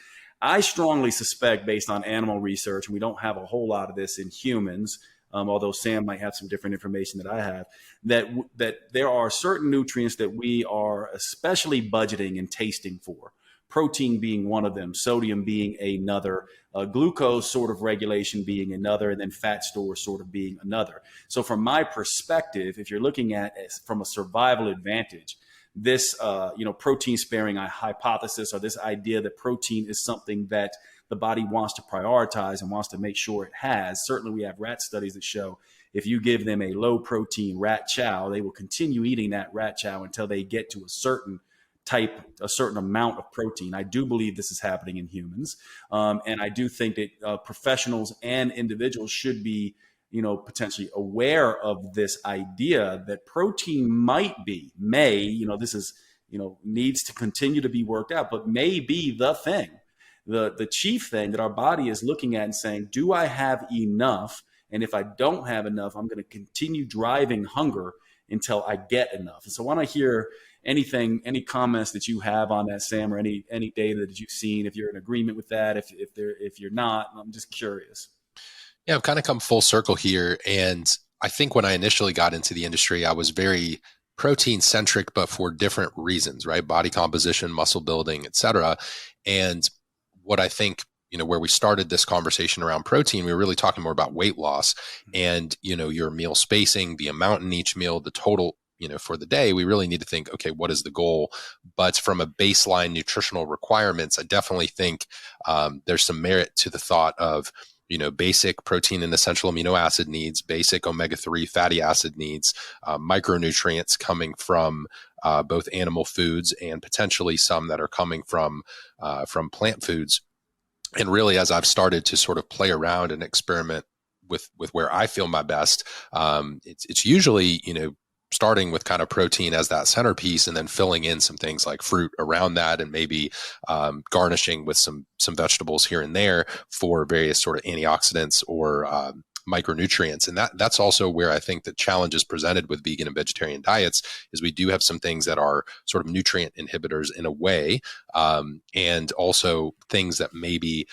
I strongly suspect, based on animal research, and we don't have a whole lot of this in humans, although Sam might have some different information that I have, that there are certain nutrients that we are especially budgeting and tasting for. Protein being one of them, sodium being another, glucose sort of regulation being another, and then fat stores sort of being another. So from my perspective, if you're looking at it from a survival advantage, this protein sparing hypothesis, or this idea that protein is something that the body wants to prioritize and wants to make sure it has. Certainly we have rat studies that show if you give them a low protein rat chow, they will continue eating that rat chow until they get to a certain amount of protein. I do believe this is happening in humans. And I do think that professionals and individuals should be, potentially aware of this idea that protein this is, needs to continue to be worked out, but may be the thing, the chief thing that our body is looking at and saying, do I have enough? And if I don't have enough, I'm going to continue driving hunger until I get enough. And so I want to hear any comments that you have on that, Sam, or any data that you've seen, if you're in agreement with that, if you're not. I'm just curious. Yeah, I've kind of come full circle here. And I think when I initially got into the industry, I was very protein centric, but for different reasons, right? Body composition, muscle building, et cetera. And what I think, where we started this conversation around protein, we were really talking more about weight loss and, your meal spacing, the amount in each meal, the total, for the day. We really need to think, okay, what is the goal? But from a baseline nutritional requirements, I definitely think there's some merit to the thought of, basic protein and essential amino acid needs, basic omega-3 fatty acid needs, micronutrients coming from both animal foods and potentially some that are coming from plant foods. And really, as I've started to sort of play around and experiment with where I feel my best, it's usually, starting with kind of protein as that centerpiece and then filling in some things like fruit around that and maybe garnishing with some vegetables here and there for various sort of antioxidants or micronutrients. And that's also where I think the challenge is presented with vegan and vegetarian diets is we do have some things that are sort of nutrient inhibitors in a way, and also things that maybe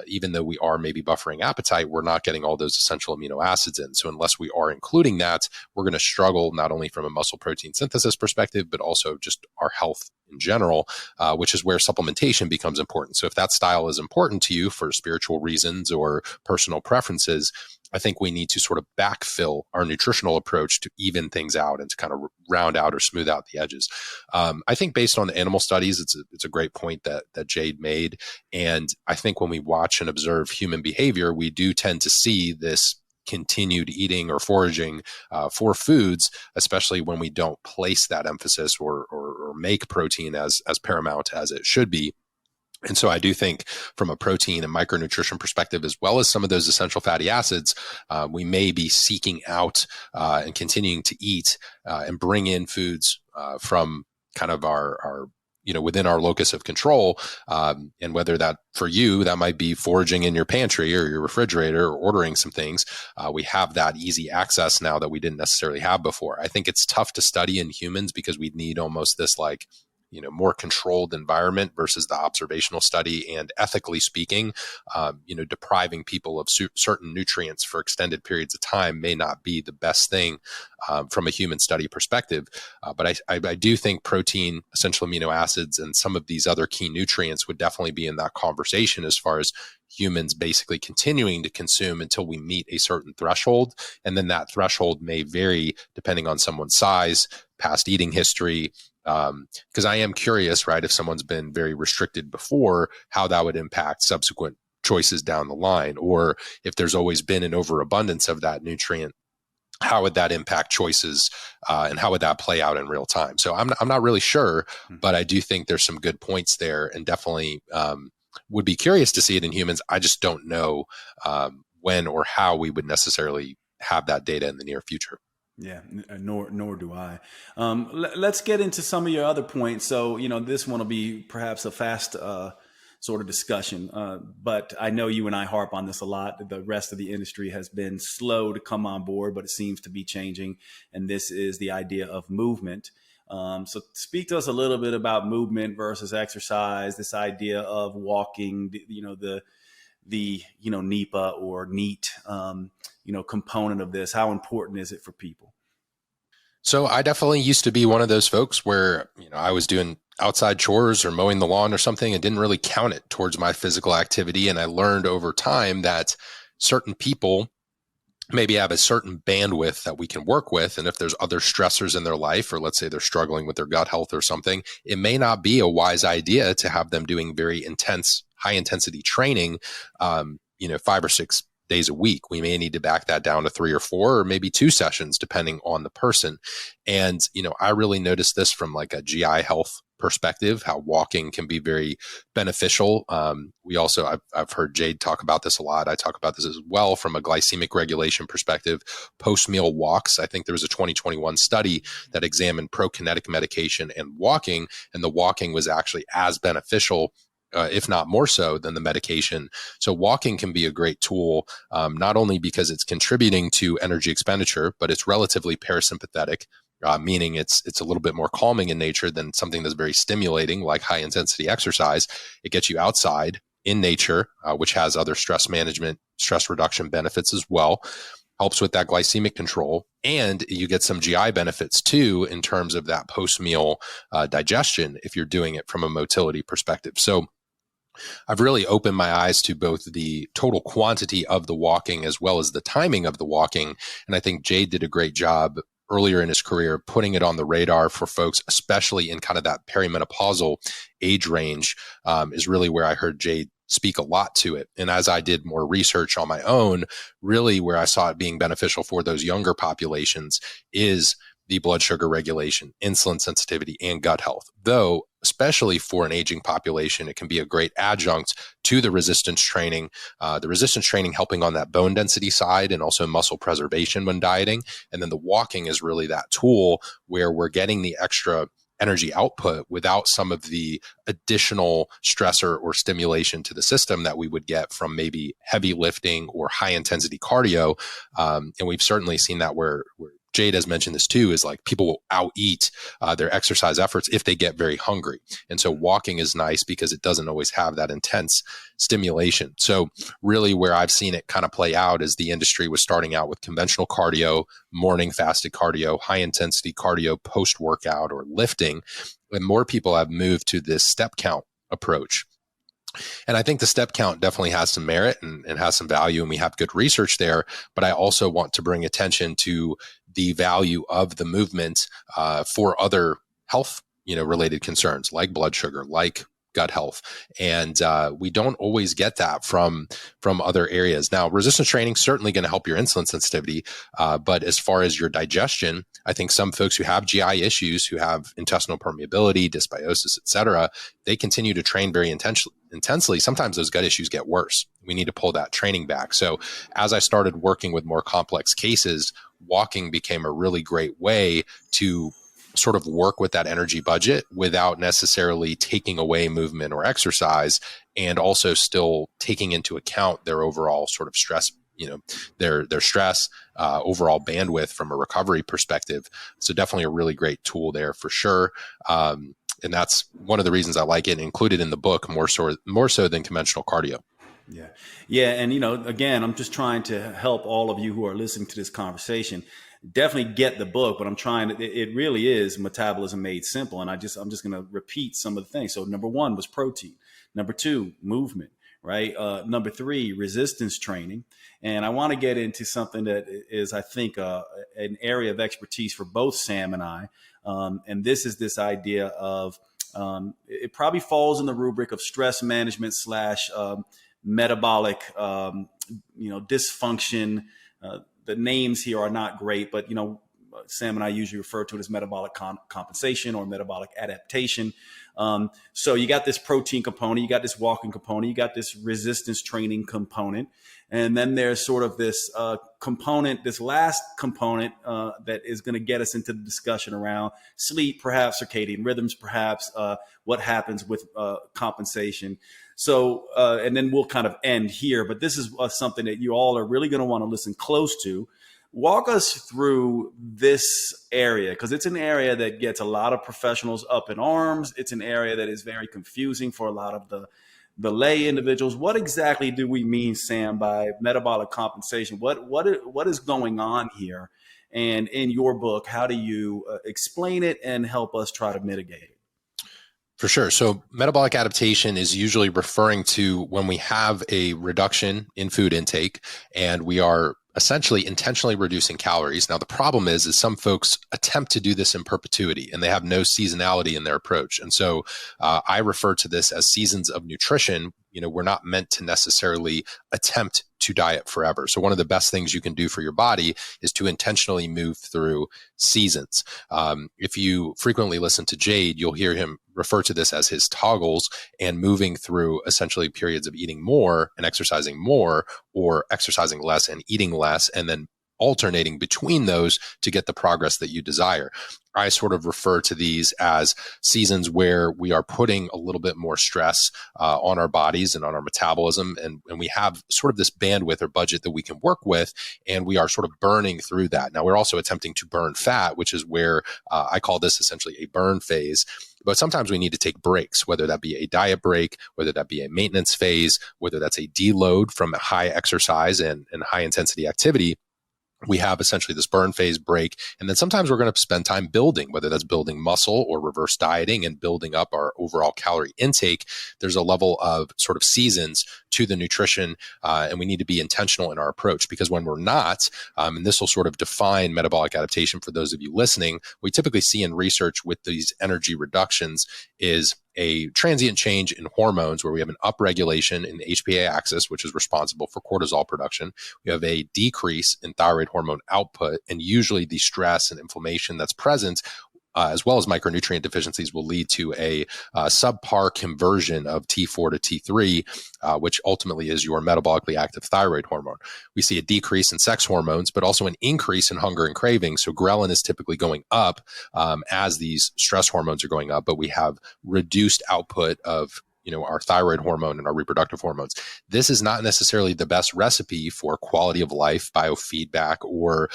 even though we are maybe buffering appetite, we're not getting all those essential amino acids in. So unless we are including that, we're going to struggle not only from a muscle protein synthesis perspective, but also just our health in general, which is where supplementation becomes important. So if that style is important to you for spiritual reasons or personal preferences, I think we need to sort of backfill our nutritional approach to even things out and to kind of round out or smooth out the edges. I think based on the animal studies, it's a great point that Jade made. And I think when we watch and observe human behavior, we do tend to see this continued eating or foraging for foods, especially when we don't place that emphasis or make protein as paramount as it should be. And so I do think from a protein and micronutrition perspective, as well as some of those essential fatty acids, we may be seeking out and continuing to eat and bring in foods from kind of our within our locus of control. And whether that for you, that might be foraging in your pantry or your refrigerator or ordering some things. We have that easy access now that we didn't necessarily have before. I think it's tough to study in humans because we need almost this more controlled environment versus the observational study. And ethically speaking, depriving people of certain nutrients for extended periods of time may not be the best thing from a human study perspective. But I do think protein, essential amino acids, and some of these other key nutrients would definitely be in that conversation as far as humans basically continuing to consume until we meet a certain threshold. And then that threshold may vary depending on someone's size, past eating history, because I am curious, right, if someone's been very restricted before, how that would impact subsequent choices down the line, or if there's always been an overabundance of that nutrient, how would that impact choices, and how would that play out in real time? So I'm not really sure, but I do think there's some good points there, and definitely would be curious to see it in humans. I just don't know when or how we would necessarily have that data in the near future. Yeah, nor do I. Let's get into some of your other points. So, this one will be perhaps a fast sort of discussion, but I know you and I harp on this a lot. The rest of the industry has been slow to come on board, but it seems to be changing. And this is the idea of movement. So speak to us a little bit about movement versus exercise, this idea of walking, the NEPA or NEAT, component of this. How important is it for people? So I definitely used to be one of those folks where, I was doing outside chores or mowing the lawn or something and didn't really count it towards my physical activity. And I learned over time that certain people maybe have a certain bandwidth that we can work with. And if there's other stressors in their life, or let's say they're struggling with their gut health or something, it may not be a wise idea to have them doing very intense, high intensity training, 5 or 6 days a week. We may need to back that down to 3 or 4 or maybe 2 sessions, depending on the person. And, I really noticed this from like a GI health perspective, how walking can be very beneficial. I've heard Jade talk about this a lot. I talk about this as well from a glycemic regulation perspective. Post-meal walks. I think there was a 2021 study that examined prokinetic medication and walking, and the walking was actually as beneficial, if not more so, than the medication. So walking can be a great tool, not only because it's contributing to energy expenditure, but it's relatively parasympathetic. Meaning it's a little bit more calming in nature than something that's very stimulating like high intensity exercise. It gets you outside in nature, which has other stress management, stress reduction benefits as well, helps with that glycemic control. And you get some GI benefits too in terms of that post-meal digestion if you're doing it from a motility perspective. So I've really opened my eyes to both the total quantity of the walking as well as the timing of the walking. And I think Jade did a great job earlier in his career, putting it on the radar for folks, especially in kind of that perimenopausal age range, is really where I heard Jade speak a lot to it. And as I did more research on my own, really where I saw it being beneficial for those younger populations is the blood sugar regulation, insulin sensitivity, and gut health. Though, especially for an aging population, it can be a great adjunct to the resistance training. The resistance training helping on that bone density side and also muscle preservation when dieting. And then the walking is really that tool where we're getting the extra energy output without some of the additional stressor or stimulation to the system that we would get from maybe heavy lifting or high intensity cardio. And we've certainly seen that where Jade has mentioned this too, is like people will out eat their exercise efforts if they get very hungry. And so walking is nice because it doesn't always have that intense stimulation. So really where I've seen it kind of play out is the industry was starting out with conventional cardio, morning fasted cardio, high intensity cardio, post workout or lifting. And more people have moved to this step count approach. And I think the step count definitely has some merit and has some value, and we have good research there. But I also want to bring attention to the value of the movement for other health, related concerns like blood sugar, like gut health. And we don't always get that from other areas. Now, resistance training is certainly going to help your insulin sensitivity. But as far as your digestion, I think some folks who have GI issues, who have intestinal permeability, dysbiosis, et cetera, they continue to train very intensely. Sometimes those gut issues get worse. We need to pull that training back. So as I started working with more complex cases, walking became a really great way to sort of work with that energy budget without necessarily taking away movement or exercise, and also still taking into account their overall sort of stress, their stress, overall bandwidth from a recovery perspective. So definitely a really great tool there for sure. And that's one of the reasons I like it, included in the book more so than conventional cardio. Yeah. Yeah. And, again, I'm just trying to help all of you who are listening to this conversation definitely get the book, but it really is Metabolism Made Simple. And I'm just going to repeat some of the things. So number 1 was protein. Number 2, movement, right? Number 3, resistance training. And I want to get into something that is, I think, an area of expertise for both Sam and I. And this is this idea of, it probably falls in the rubric of stress management / metabolic, dysfunction. The names here are not great, but, Sam and I usually refer to it as metabolic compensation or metabolic adaptation. So you got this protein component, you got this walking component, you got this resistance training component. And then there's sort of this component, this last component that is going to get us into the discussion around sleep, perhaps circadian rhythms, perhaps what happens with compensation. So, and then we'll kind of end here, but this is something that you all are really going to want to listen close to. Walk us through this area, because it's an area that gets a lot of professionals up in arms. It's an area that is very confusing for a lot of the lay individuals. What exactly do we mean, Sam, by metabolic compensation? What is going on here? And in your book, how do you explain it and help us try to mitigate it? For sure. So metabolic adaptation is usually referring to when we have a reduction in food intake and we are essentially intentionally reducing calories. Now, the problem is some folks attempt to do this in perpetuity and they have no seasonality in their approach. And so I refer to this as seasons of nutrition, we're not meant to necessarily attempt to diet forever. So one of the best things you can do for your body is to intentionally move through seasons. If you frequently listen to Jade, you'll hear him refer to this as his toggles, and moving through essentially periods of eating more and exercising more, or exercising less and eating less, and then alternating between those to get the progress that you desire. I sort of refer to these as seasons where we are putting a little bit more stress on our bodies and on our metabolism, and we have sort of this bandwidth or budget that we can work with, and we are sort of burning through that. Now, we're also attempting to burn fat, which is where I call this essentially a burn phase. But sometimes we need to take breaks, whether that be a diet break, whether that be a maintenance phase, whether that's a deload from high exercise and high intensity activity. We have essentially this burn phase break. And then sometimes we're going to spend time building, whether that's building muscle or reverse dieting and building up our overall calorie intake. There's a level of sort of seasons to the nutrition, and we need to be intentional in our approach, because when we're not, and this will sort of define metabolic adaptation for those of you listening, we typically see in research with these energy reductions is a transient change in hormones where we have an upregulation in the HPA axis, which is responsible for cortisol production. We have a decrease in thyroid hormone output, and usually the stress and inflammation that's present, as well as micronutrient deficiencies, will lead to a subpar conversion of T4 to T3, which ultimately is your metabolically active thyroid hormone. We see a decrease in sex hormones, but also an increase in hunger and craving. So ghrelin is typically going up as these stress hormones are going up, but we have reduced output of our thyroid hormone and our reproductive hormones. This is not necessarily the best recipe for quality of life, biofeedback, or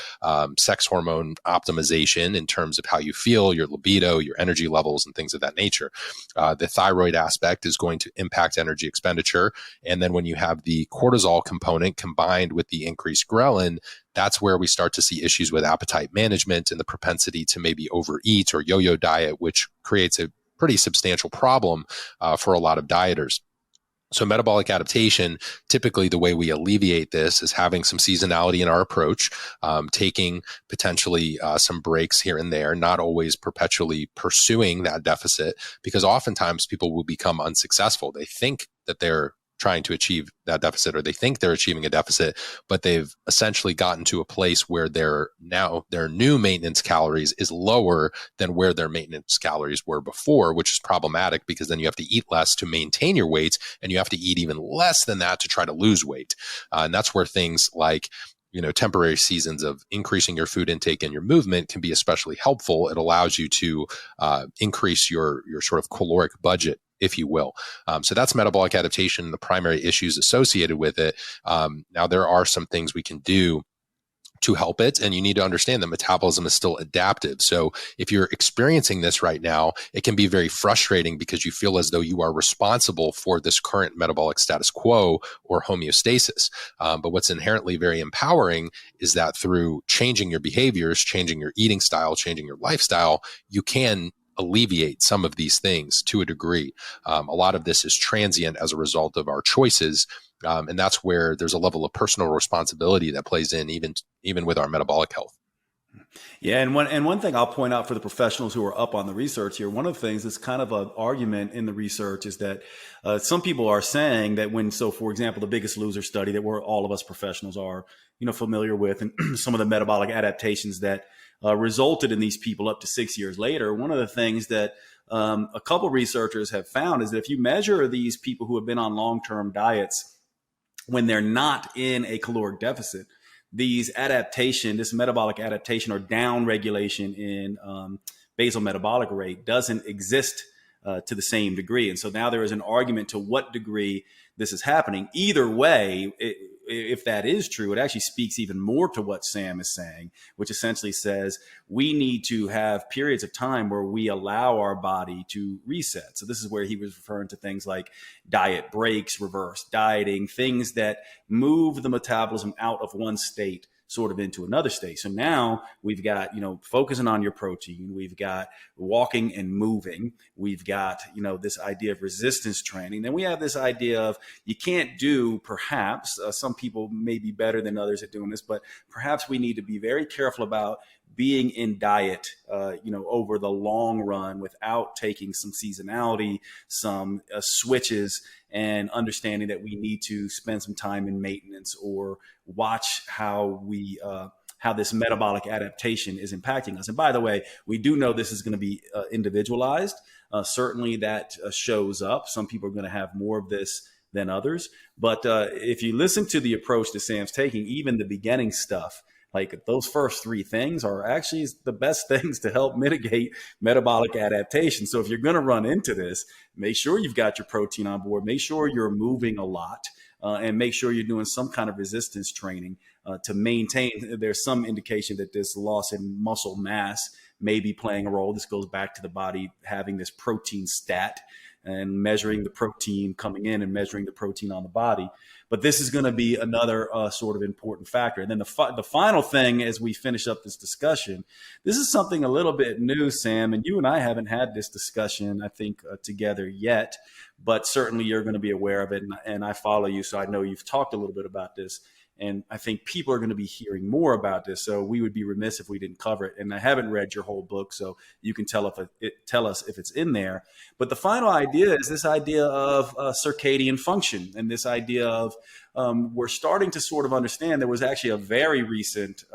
sex hormone optimization in terms of how you feel, your libido, your energy levels, and things of that nature. The thyroid aspect is going to impact energy expenditure. And then when you have the cortisol component combined with the increased ghrelin, that's where we start to see issues with appetite management and the propensity to maybe overeat or yo-yo diet, which creates a pretty substantial problem for a lot of dieters. So metabolic adaptation, typically the way we alleviate this is having some seasonality in our approach, taking potentially some breaks here and there, not always perpetually pursuing that deficit, because oftentimes people will become unsuccessful. They think that they're trying to achieve that deficit, or they think they're achieving a deficit, but they've essentially gotten to a place where their new maintenance calories is lower than where their maintenance calories were before, which is problematic, because then you have to eat less to maintain your weight, and you have to eat even less than that to try to lose weight. And that's where things like temporary seasons of increasing your food intake and your movement can be especially helpful. It allows you to increase your sort of caloric budget, if you will. So that's metabolic adaptation and the primary issues associated with it. Now, there are some things we can do to help it, and you need to understand that metabolism is still adaptive. So if you're experiencing this right now, it can be very frustrating because you feel as though you are responsible for this current metabolic status quo or homeostasis. But what's inherently very empowering is that through changing your behaviors, changing your eating style, changing your lifestyle, you can alleviate some of these things to a degree. A lot of this is transient as a result of our choices. And that's where there's a level of personal responsibility that plays in even with our metabolic health. Yeah, and one thing I'll point out for the professionals who are up on the research here, one of the things that's kind of an argument in the research is that some people are saying that for example, the Biggest Loser study that all of us professionals are familiar with, and some of the metabolic adaptations that resulted in these people up to 6 years later. One of the things that a couple researchers have found is that if you measure these people who have been on long-term diets when they're not in a caloric deficit, this metabolic adaptation or down regulation in basal metabolic rate doesn't exist to the same degree. And so now there is an argument to what degree this is happening. Either way, if that is true, it actually speaks even more to what Sam is saying, which essentially says we need to have periods of time where we allow our body to reset. So this is where he was referring to things like diet breaks, reverse dieting, things that move the metabolism out of one state sort of into another state. So now we've got, focusing on your protein, we've got walking and moving, we've got, this idea of resistance training. Then we have this idea of you can't do, perhaps, some people may be better than others at doing this, but perhaps we need to be very careful about being in diet, over the long run without taking some seasonality, some switches, and understanding that we need to spend some time in maintenance or watch how this metabolic adaptation is impacting us. And by the way, we do know this is going to be individualized. Certainly that shows up. Some people are going to have more of this than others. But if you listen to the approach that Sam's taking, even the beginning stuff, like those first three things are actually the best things to help mitigate metabolic adaptation. So if you're going to run into this, make sure you've got your protein on board, make sure you're moving a lot, and make sure you're doing some kind of resistance training to maintain. There's some indication that this loss in muscle mass may be playing a role. This goes back to the body having this protein stat and measuring the protein coming in and measuring the protein on the body. But this is going to be another sort of important factor. And then the final thing as we finish up this discussion, this is something a little bit new, Sam, and you and I haven't had this discussion, I think, together yet, but certainly you're going to be aware of it. And I follow you, so I know you've talked a little bit about this. And I think people are going to be hearing more about this. So we would be remiss if we didn't cover it. And I haven't read your whole book, so you can tell us if it's in there. But the final idea is this idea of circadian function, and this idea of we're starting to sort of understand. There was actually a very recent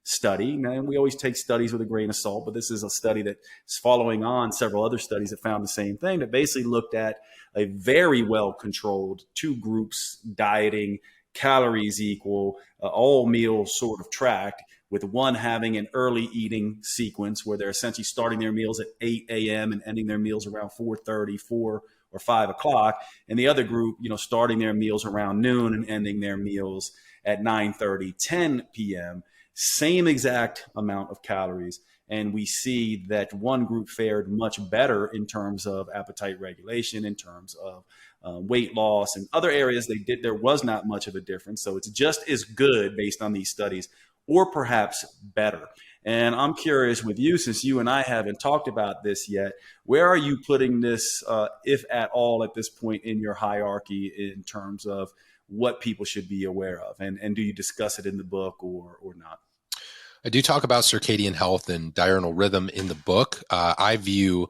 study. And we always take studies with a grain of salt, but this is a study that is following on several other studies that found the same thing, that basically looked at a very well-controlled two groups dieting, calories equal, all meals sort of tracked, with one having an early eating sequence where they're essentially starting their meals at 8 a.m. and ending their meals around 4:30, 4 or 5 o'clock. And the other group, starting their meals around noon and ending their meals at 9:30, 10 p.m. Same exact amount of calories. And we see that one group fared much better in terms of appetite regulation, in terms of weight loss, and other areas there was not much of a difference. So it's just as good based on these studies, or perhaps better. And I'm curious with you, since you and I haven't talked about this yet, where are you putting this, if at all, at this point in your hierarchy in terms of what people should be aware of? And do you discuss it in the book or not? I do talk about circadian health and diurnal rhythm in the book. I view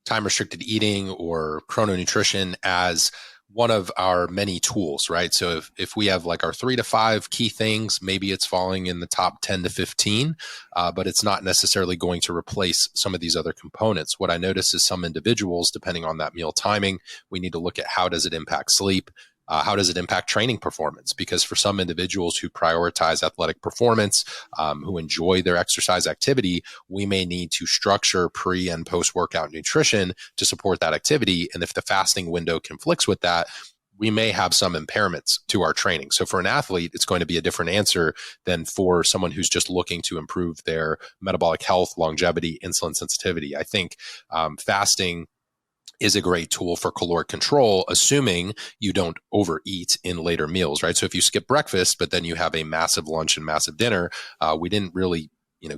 time-restricted eating or chrononutrition as one of our many tools, right? So if we have like our 3 to 5 key things, maybe it's falling in the top 10 to 15, but it's not necessarily going to replace some of these other components. What I notice is some individuals, depending on that meal timing, we need to look at how does it impact sleep? How does it impact training performance? Because for some individuals who prioritize athletic performance, who enjoy their exercise activity, we may need to structure pre and post-workout nutrition to support that activity. And if the fasting window conflicts with that, we may have some impairments to our training. So for an athlete, it's going to be a different answer than for someone who's just looking to improve their metabolic health, longevity, insulin sensitivity. I think fasting is a great tool for caloric control, assuming you don't overeat in later meals, right? So if you skip breakfast, but then you have a massive lunch and massive dinner, we didn't really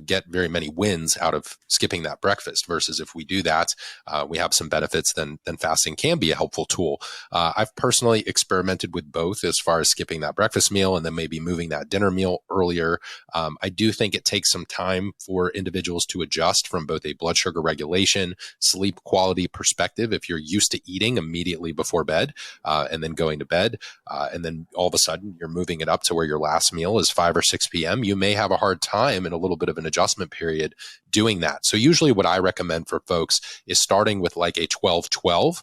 get very many wins out of skipping that breakfast, versus if we do that, we have some benefits, then fasting can be a helpful tool. I've personally experimented with both as far as skipping that breakfast meal and then maybe moving that dinner meal earlier. I do think it takes some time for individuals to adjust from both a blood sugar regulation, sleep quality perspective. If you're used to eating immediately before bed and then going to bed, and then all of a sudden you're moving it up to where your last meal is 5 or 6 p.m., you may have a hard time in a little bit of an adjustment period doing that. So usually what I recommend for folks is starting with like a 12-12,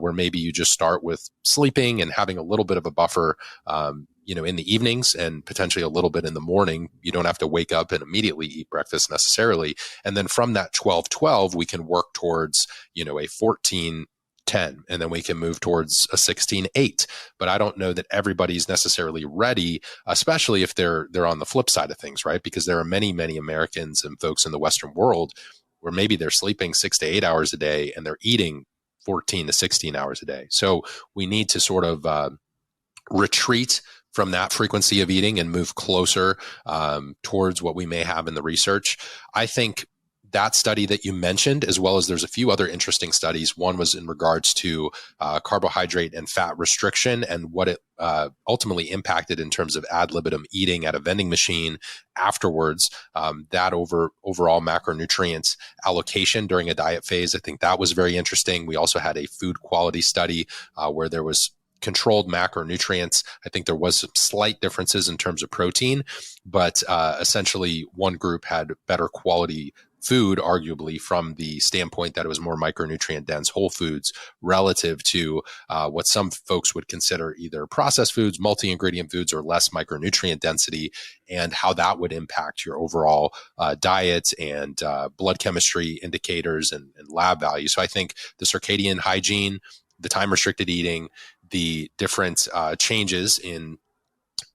where maybe you just start with sleeping and having a little bit of a buffer, in the evenings and potentially a little bit in the morning. You don't have to wake up and immediately eat breakfast necessarily. And then from that 12-12, we can work towards, a 14-10, and then we can move towards a 16-8. But I don't know that everybody's necessarily ready, especially if they're on the flip side of things, right? Because there are many, many Americans and folks in the Western world where maybe they're sleeping 6 to 8 hours a day and they're eating 14 to 16 hours a day. So we need to sort of retreat from that frequency of eating and move closer towards what we may have in the research. I think that study that you mentioned, as well as there's a few other interesting studies. One was in regards to carbohydrate and fat restriction and what it ultimately impacted in terms of ad libitum eating at a vending machine afterwards. That overall macronutrients allocation during a diet phase, I think that was very interesting. We also had a food quality study where there was controlled macronutrients. I think there was some slight differences in terms of protein, but essentially one group had better quality food, arguably from the standpoint that it was more micronutrient dense whole foods relative to what some folks would consider either processed foods, multi-ingredient foods, or less micronutrient density, and how that would impact your overall diet and blood chemistry indicators and lab values. So I think the circadian hygiene, the time restricted eating, the different changes in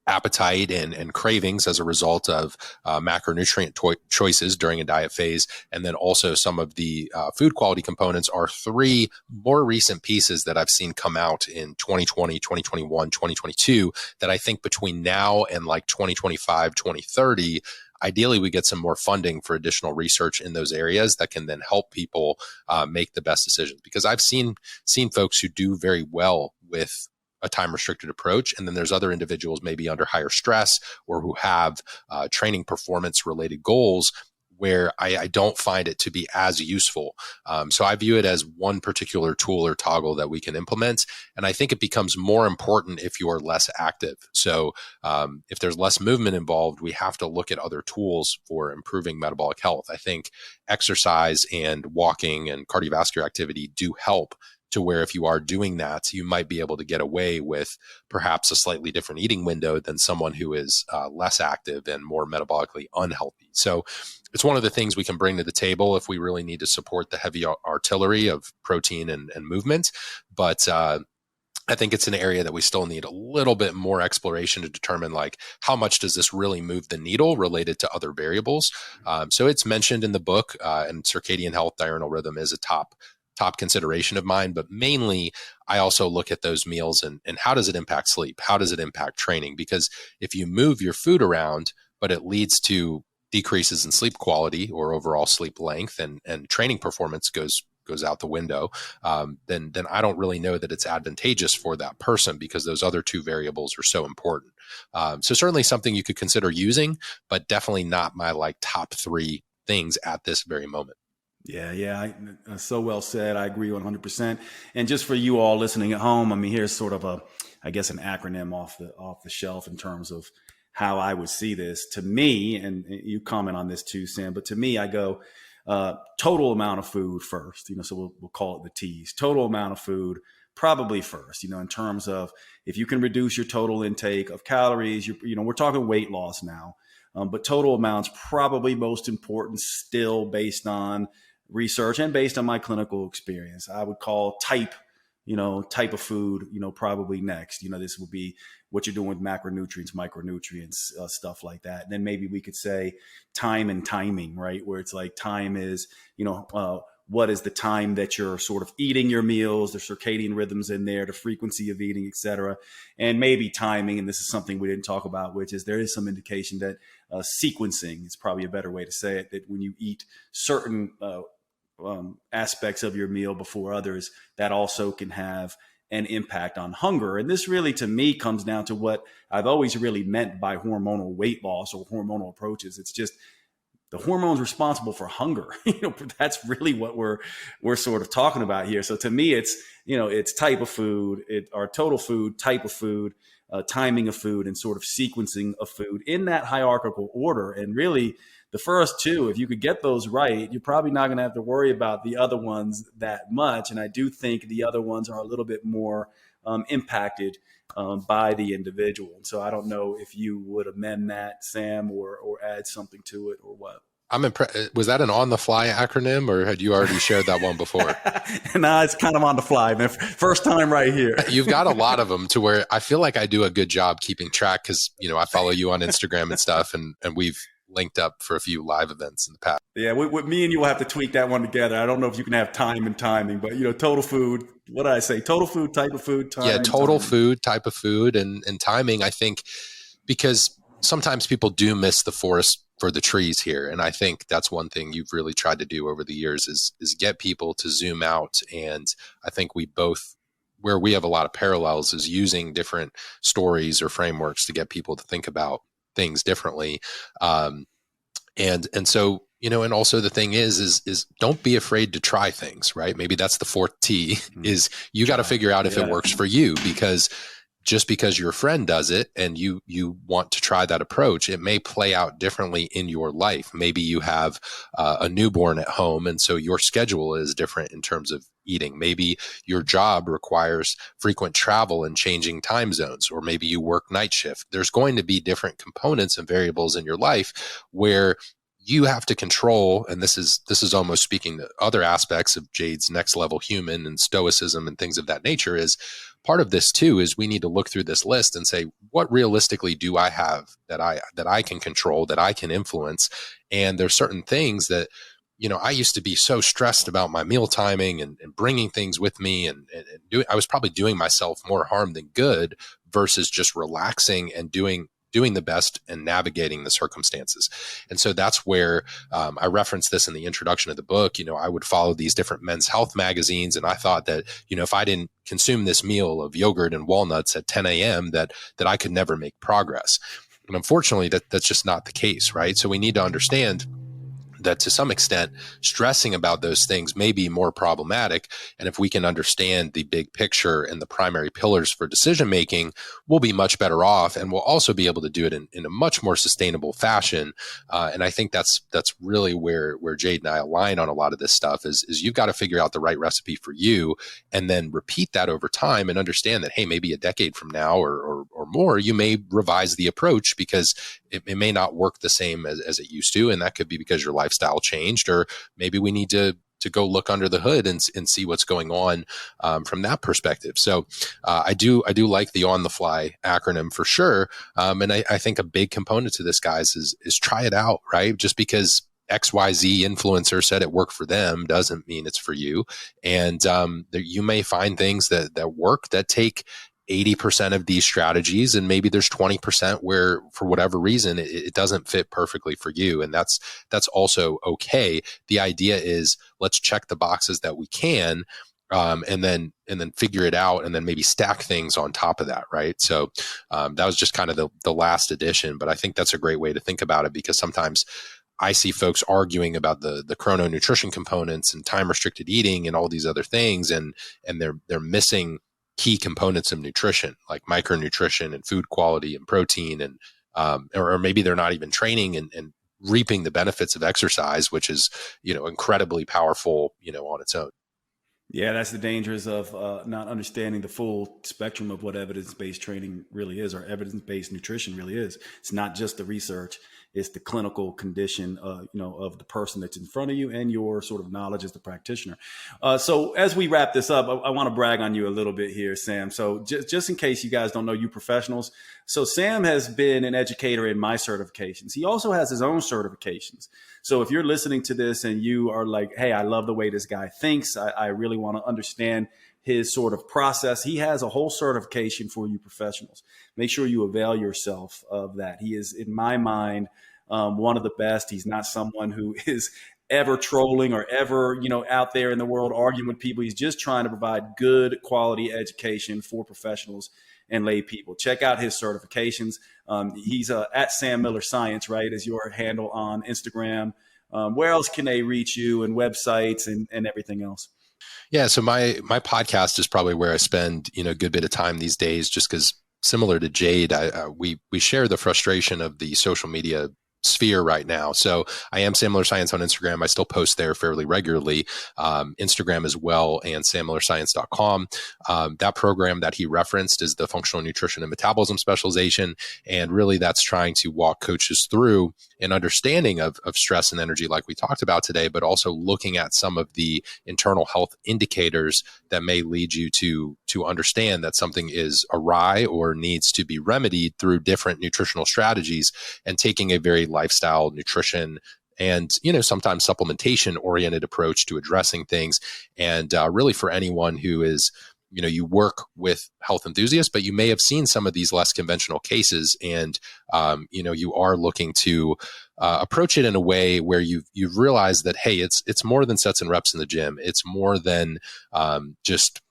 appetite and cravings as a result of macronutrient choices during a diet phase, and then also some of the food quality components are three more recent pieces that I've seen come out in 2020, 2021, 2022 that I think between now and like 2025, 2030, ideally we get some more funding for additional research in those areas that can then help people make the best decisions. Because I've seen folks who do very well with a time restricted approach. And then there's other individuals maybe under higher stress or who have training performance related goals where I don't find it to be as useful. So I view it as one particular tool or toggle that we can implement. And I think it becomes more important if you are less active. So if there's less movement involved, we have to look at other tools for improving metabolic health. I think exercise and walking and cardiovascular activity do help, to where if you are doing that, you might be able to get away with perhaps a slightly different eating window than someone who is less active and more metabolically unhealthy. So it's one of the things we can bring to the table if we really need to support the heavy artillery of protein and movement. But I think it's an area that we still need a little bit more exploration to determine like how much does this really move the needle related to other variables. So it's mentioned in the book, and circadian health, diurnal rhythm is a top consideration of mine, but mainly I also look at those meals and how does it impact sleep? How does it impact training? Because if you move your food around, but it leads to decreases in sleep quality or overall sleep length and training performance goes out the window, then I don't really know that it's advantageous for that person because those other two variables are so important. So certainly something you could consider using, but definitely not my like top three things at this very moment. Yeah. So well said. I agree 100%. And just for you all listening at home, I mean, here's sort of I guess an acronym off the shelf in terms of how I would see this. To me, and you comment on this too, Sam, but to me, I go total amount of food first. So we'll call it the T's. Total amount of food probably first. In terms of if you can reduce your total intake of calories, we're talking weight loss now. But total amounts probably most important still based on research and based on my clinical experience. I would call type of food, probably next. This would be what you're doing with macronutrients, micronutrients, stuff like that. And then maybe we could say time and timing, right? Where it's like time is, what is the time that you're sort of eating your meals, the circadian rhythms in there, the frequency of eating, et cetera. And maybe timing, and this is something we didn't talk about, which is there is some indication that sequencing is probably a better way to say it, that when you eat certain aspects of your meal before others, that also can have an impact on hunger. And this really, to me, comes down to what I've always really meant by hormonal weight loss or hormonal approaches. It's just the hormones responsible for hunger. That's really what we're sort of talking about here. So to me, it's type of food, our total food, type of food, timing of food, and sort of sequencing of food in that hierarchical order. And really, the first two, if you could get those right, you're probably not going to have to worry about the other ones that much. And I do think the other ones are a little bit more impacted by the individual. So I don't know if you would amend that, Sam, or add something to it or what. I'm impressed. Was that an on-the-fly acronym, or had you already shared that one before? Nah, it's kind of on the fly, man. First time right here. You've got a lot of them to where I feel like I do a good job keeping track because, I follow you on Instagram and stuff, and we've linked up for a few live events in the past. Yeah, with me and you will have to tweak that one together. I don't know if you can have time and timing, but total food. What did I say? Total food, type of food, time. Yeah, total food, type of food, and timing. I think because sometimes people do miss the for the trees here. And I think that's one thing you've really tried to do over the years is get people to zoom out. And I think we both, where we have a lot of parallels, is using different stories or frameworks to get people to think about things differently. And so, and also the thing is don't be afraid to try things, right? Maybe that's the fourth T is you got to figure out if it works for you, because just because your friend does it and you want to try that approach, it may play out differently in your life. Maybe you have a newborn at home, and so your schedule is different in terms of eating. Maybe your job requires frequent travel and changing time zones, or maybe you work night shift. There's going to be different components and variables in your life where you have to control, and this is almost speaking to other aspects of Jade's next level human and stoicism and things of that nature. Is part of this too is we need to look through this list and say, what realistically do I have that I can control, that I can influence? And there's certain things that, I used to be so stressed about my meal timing and bringing things with me, and I was probably doing myself more harm than good versus just relaxing and doing the best and navigating the circumstances. And so that's where I referenced this in the introduction of the book. I would follow these different men's health magazines, and I thought that, if I didn't consume this meal of yogurt and walnuts at 10 a.m., that I could never make progress. And unfortunately, that's just not the case, right? So we need to understand that to some extent, stressing about those things may be more problematic. And if we can understand the big picture and the primary pillars for decision making, we'll be much better off, and we'll also be able to do it in a much more sustainable fashion. And I think that's really where Jade and I align on a lot of this stuff is you've got to figure out the right recipe for you, and then repeat that over time and understand that, hey, maybe a decade from now or more, you may revise the approach because it may not work the same as it used to. And that could be because your lifestyle changed, or maybe we need to go look under the hood and see what's going on from that perspective. So I do like the on the fly acronym for sure. And I think a big component to this, guys, is try it out, right? Just because XYZ influencer said it worked for them doesn't mean it's for you. And you may find things that work that take 80% of these strategies, and maybe there's 20% where for whatever reason it doesn't fit perfectly for you, and that's also okay. The idea is let's check the boxes that we can, and then figure it out, and then maybe stack things on top of that, right? So that was just kind of the last addition, but I think that's a great way to think about it, because sometimes I see folks arguing about the chrononutrition components and time restricted eating and all these other things, and they're missing key components of nutrition, like micronutrition and food quality and protein, and or maybe they're not even training and reaping the benefits of exercise, which is incredibly powerful on its own. Yeah, that's the dangers of not understanding the full spectrum of what evidence-based training really is, or evidence-based nutrition really is. It's not just the research; it's the clinical condition, of the person that's in front of you and your sort of knowledge as the practitioner. So as we wrap this up, I want to brag on you a little bit here, Sam. So just in case you guys don't know, you professionals. So Sam has been an educator in my certifications. He also has his own certifications. So if you're listening to this and you are like, hey, I love the way this guy thinks, I really want to understand his sort of process, he has a whole certification for you professionals. Make sure you avail yourself of that. He is, in my mind, one of the best. He's not someone who is ever trolling or ever, out there in the world arguing with people. He's just trying to provide good quality education for professionals and lay people. Check out his certifications. He's at Sam Miller Science, right, is your handle on Instagram. Where else can they reach you, and websites and everything else? Yeah, so my podcast is probably where I spend a good bit of time these days, just because similar to Jade, we share the frustration of the social media sphere right now. So I am Sam Miller Science on Instagram. I still post there fairly regularly, Instagram as well, and sammillerscience.com. That program that he referenced is the functional nutrition and metabolism specialization. And really that's trying to walk coaches through an understanding of stress and energy like we talked about today, but also looking at some of the internal health indicators that may lead you to understand that something is awry or needs to be remedied through different nutritional strategies, and taking a very lifestyle, nutrition, and sometimes supplementation oriented approach to addressing things. And really for anyone who is you work with health enthusiasts, but you may have seen some of these less conventional cases, and you are looking to approach it in a way where you've realized that, hey, it's more than sets and reps in the gym. It's more than just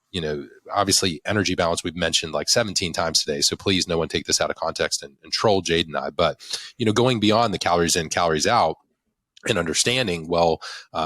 obviously energy balance we've mentioned like 17 times today. So please, no one take this out of context and troll Jade and I. But going beyond the calories in, calories out, and understanding, well,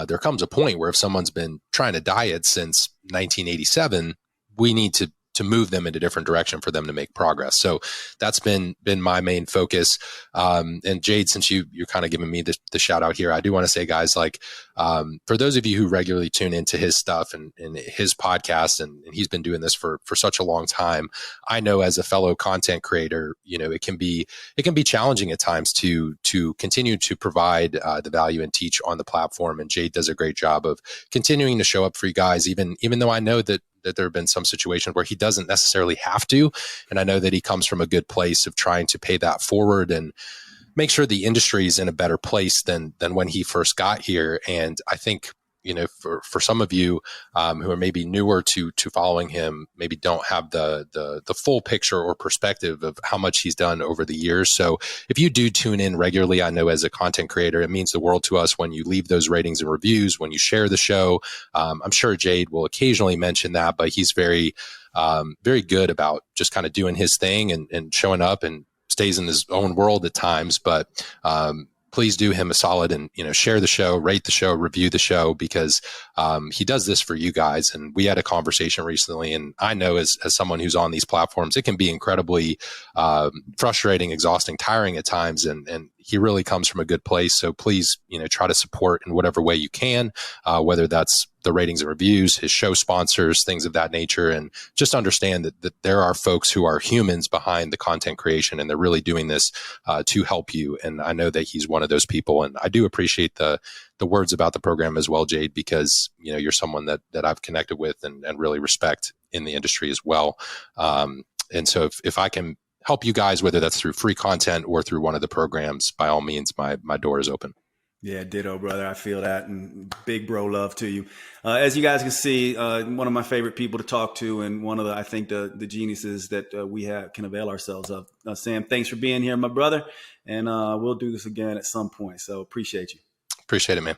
there comes a point where if someone's been trying to diet since 1987, we need to move them in a different direction for them to make progress. So that's been my main focus. And Jade, since you're kind of giving me the shout out here, I do want to say, guys, like, for those of you who regularly tune into his stuff and his podcast, and he's been doing this for such a long time, I know as a fellow content creator, it can be challenging at times to continue to provide the value and teach on the platform. And Jade does a great job of continuing to show up for you guys, even though I know that there have been some situations where he doesn't necessarily have to. And I know that he comes from a good place of trying to pay that forward and make sure the industry is in a better place than when he first got here. And I think, for some of you who are maybe newer to following him, maybe don't have the full picture or perspective of how much he's done over the years. So if you do tune in regularly, I know as a content creator, it means the world to us when you leave those ratings and reviews, when you share the show. I'm sure Jade will occasionally mention that, but he's very, very good about just kind of doing his thing and showing up, and stays in his own world at times. But please do him a solid and share the show, rate the show, review the show, because he does this for you guys. And we had a conversation recently, and I know as someone who's on these platforms, it can be incredibly frustrating, exhausting, tiring at times, and he really comes from a good place. So please, try to support in whatever way you can, whether that's the ratings and reviews, his show sponsors, things of that nature. And just understand that there are folks who are humans behind the content creation, and they're really doing this to help you. And I know that he's one of those people. And I do appreciate the words about the program as well, Jade, because, you're someone that I've connected with and really respect in the industry as well. And so if I can help you guys, whether that's through free content or through one of the programs, by all means, my door is open. Yeah, ditto, brother. I feel that, and big bro love to you. As you guys can see, one of my favorite people to talk to, and one of the geniuses that we can avail ourselves of. Sam, thanks for being here, my brother, and we'll do this again at some point. So appreciate you. Appreciate it, man.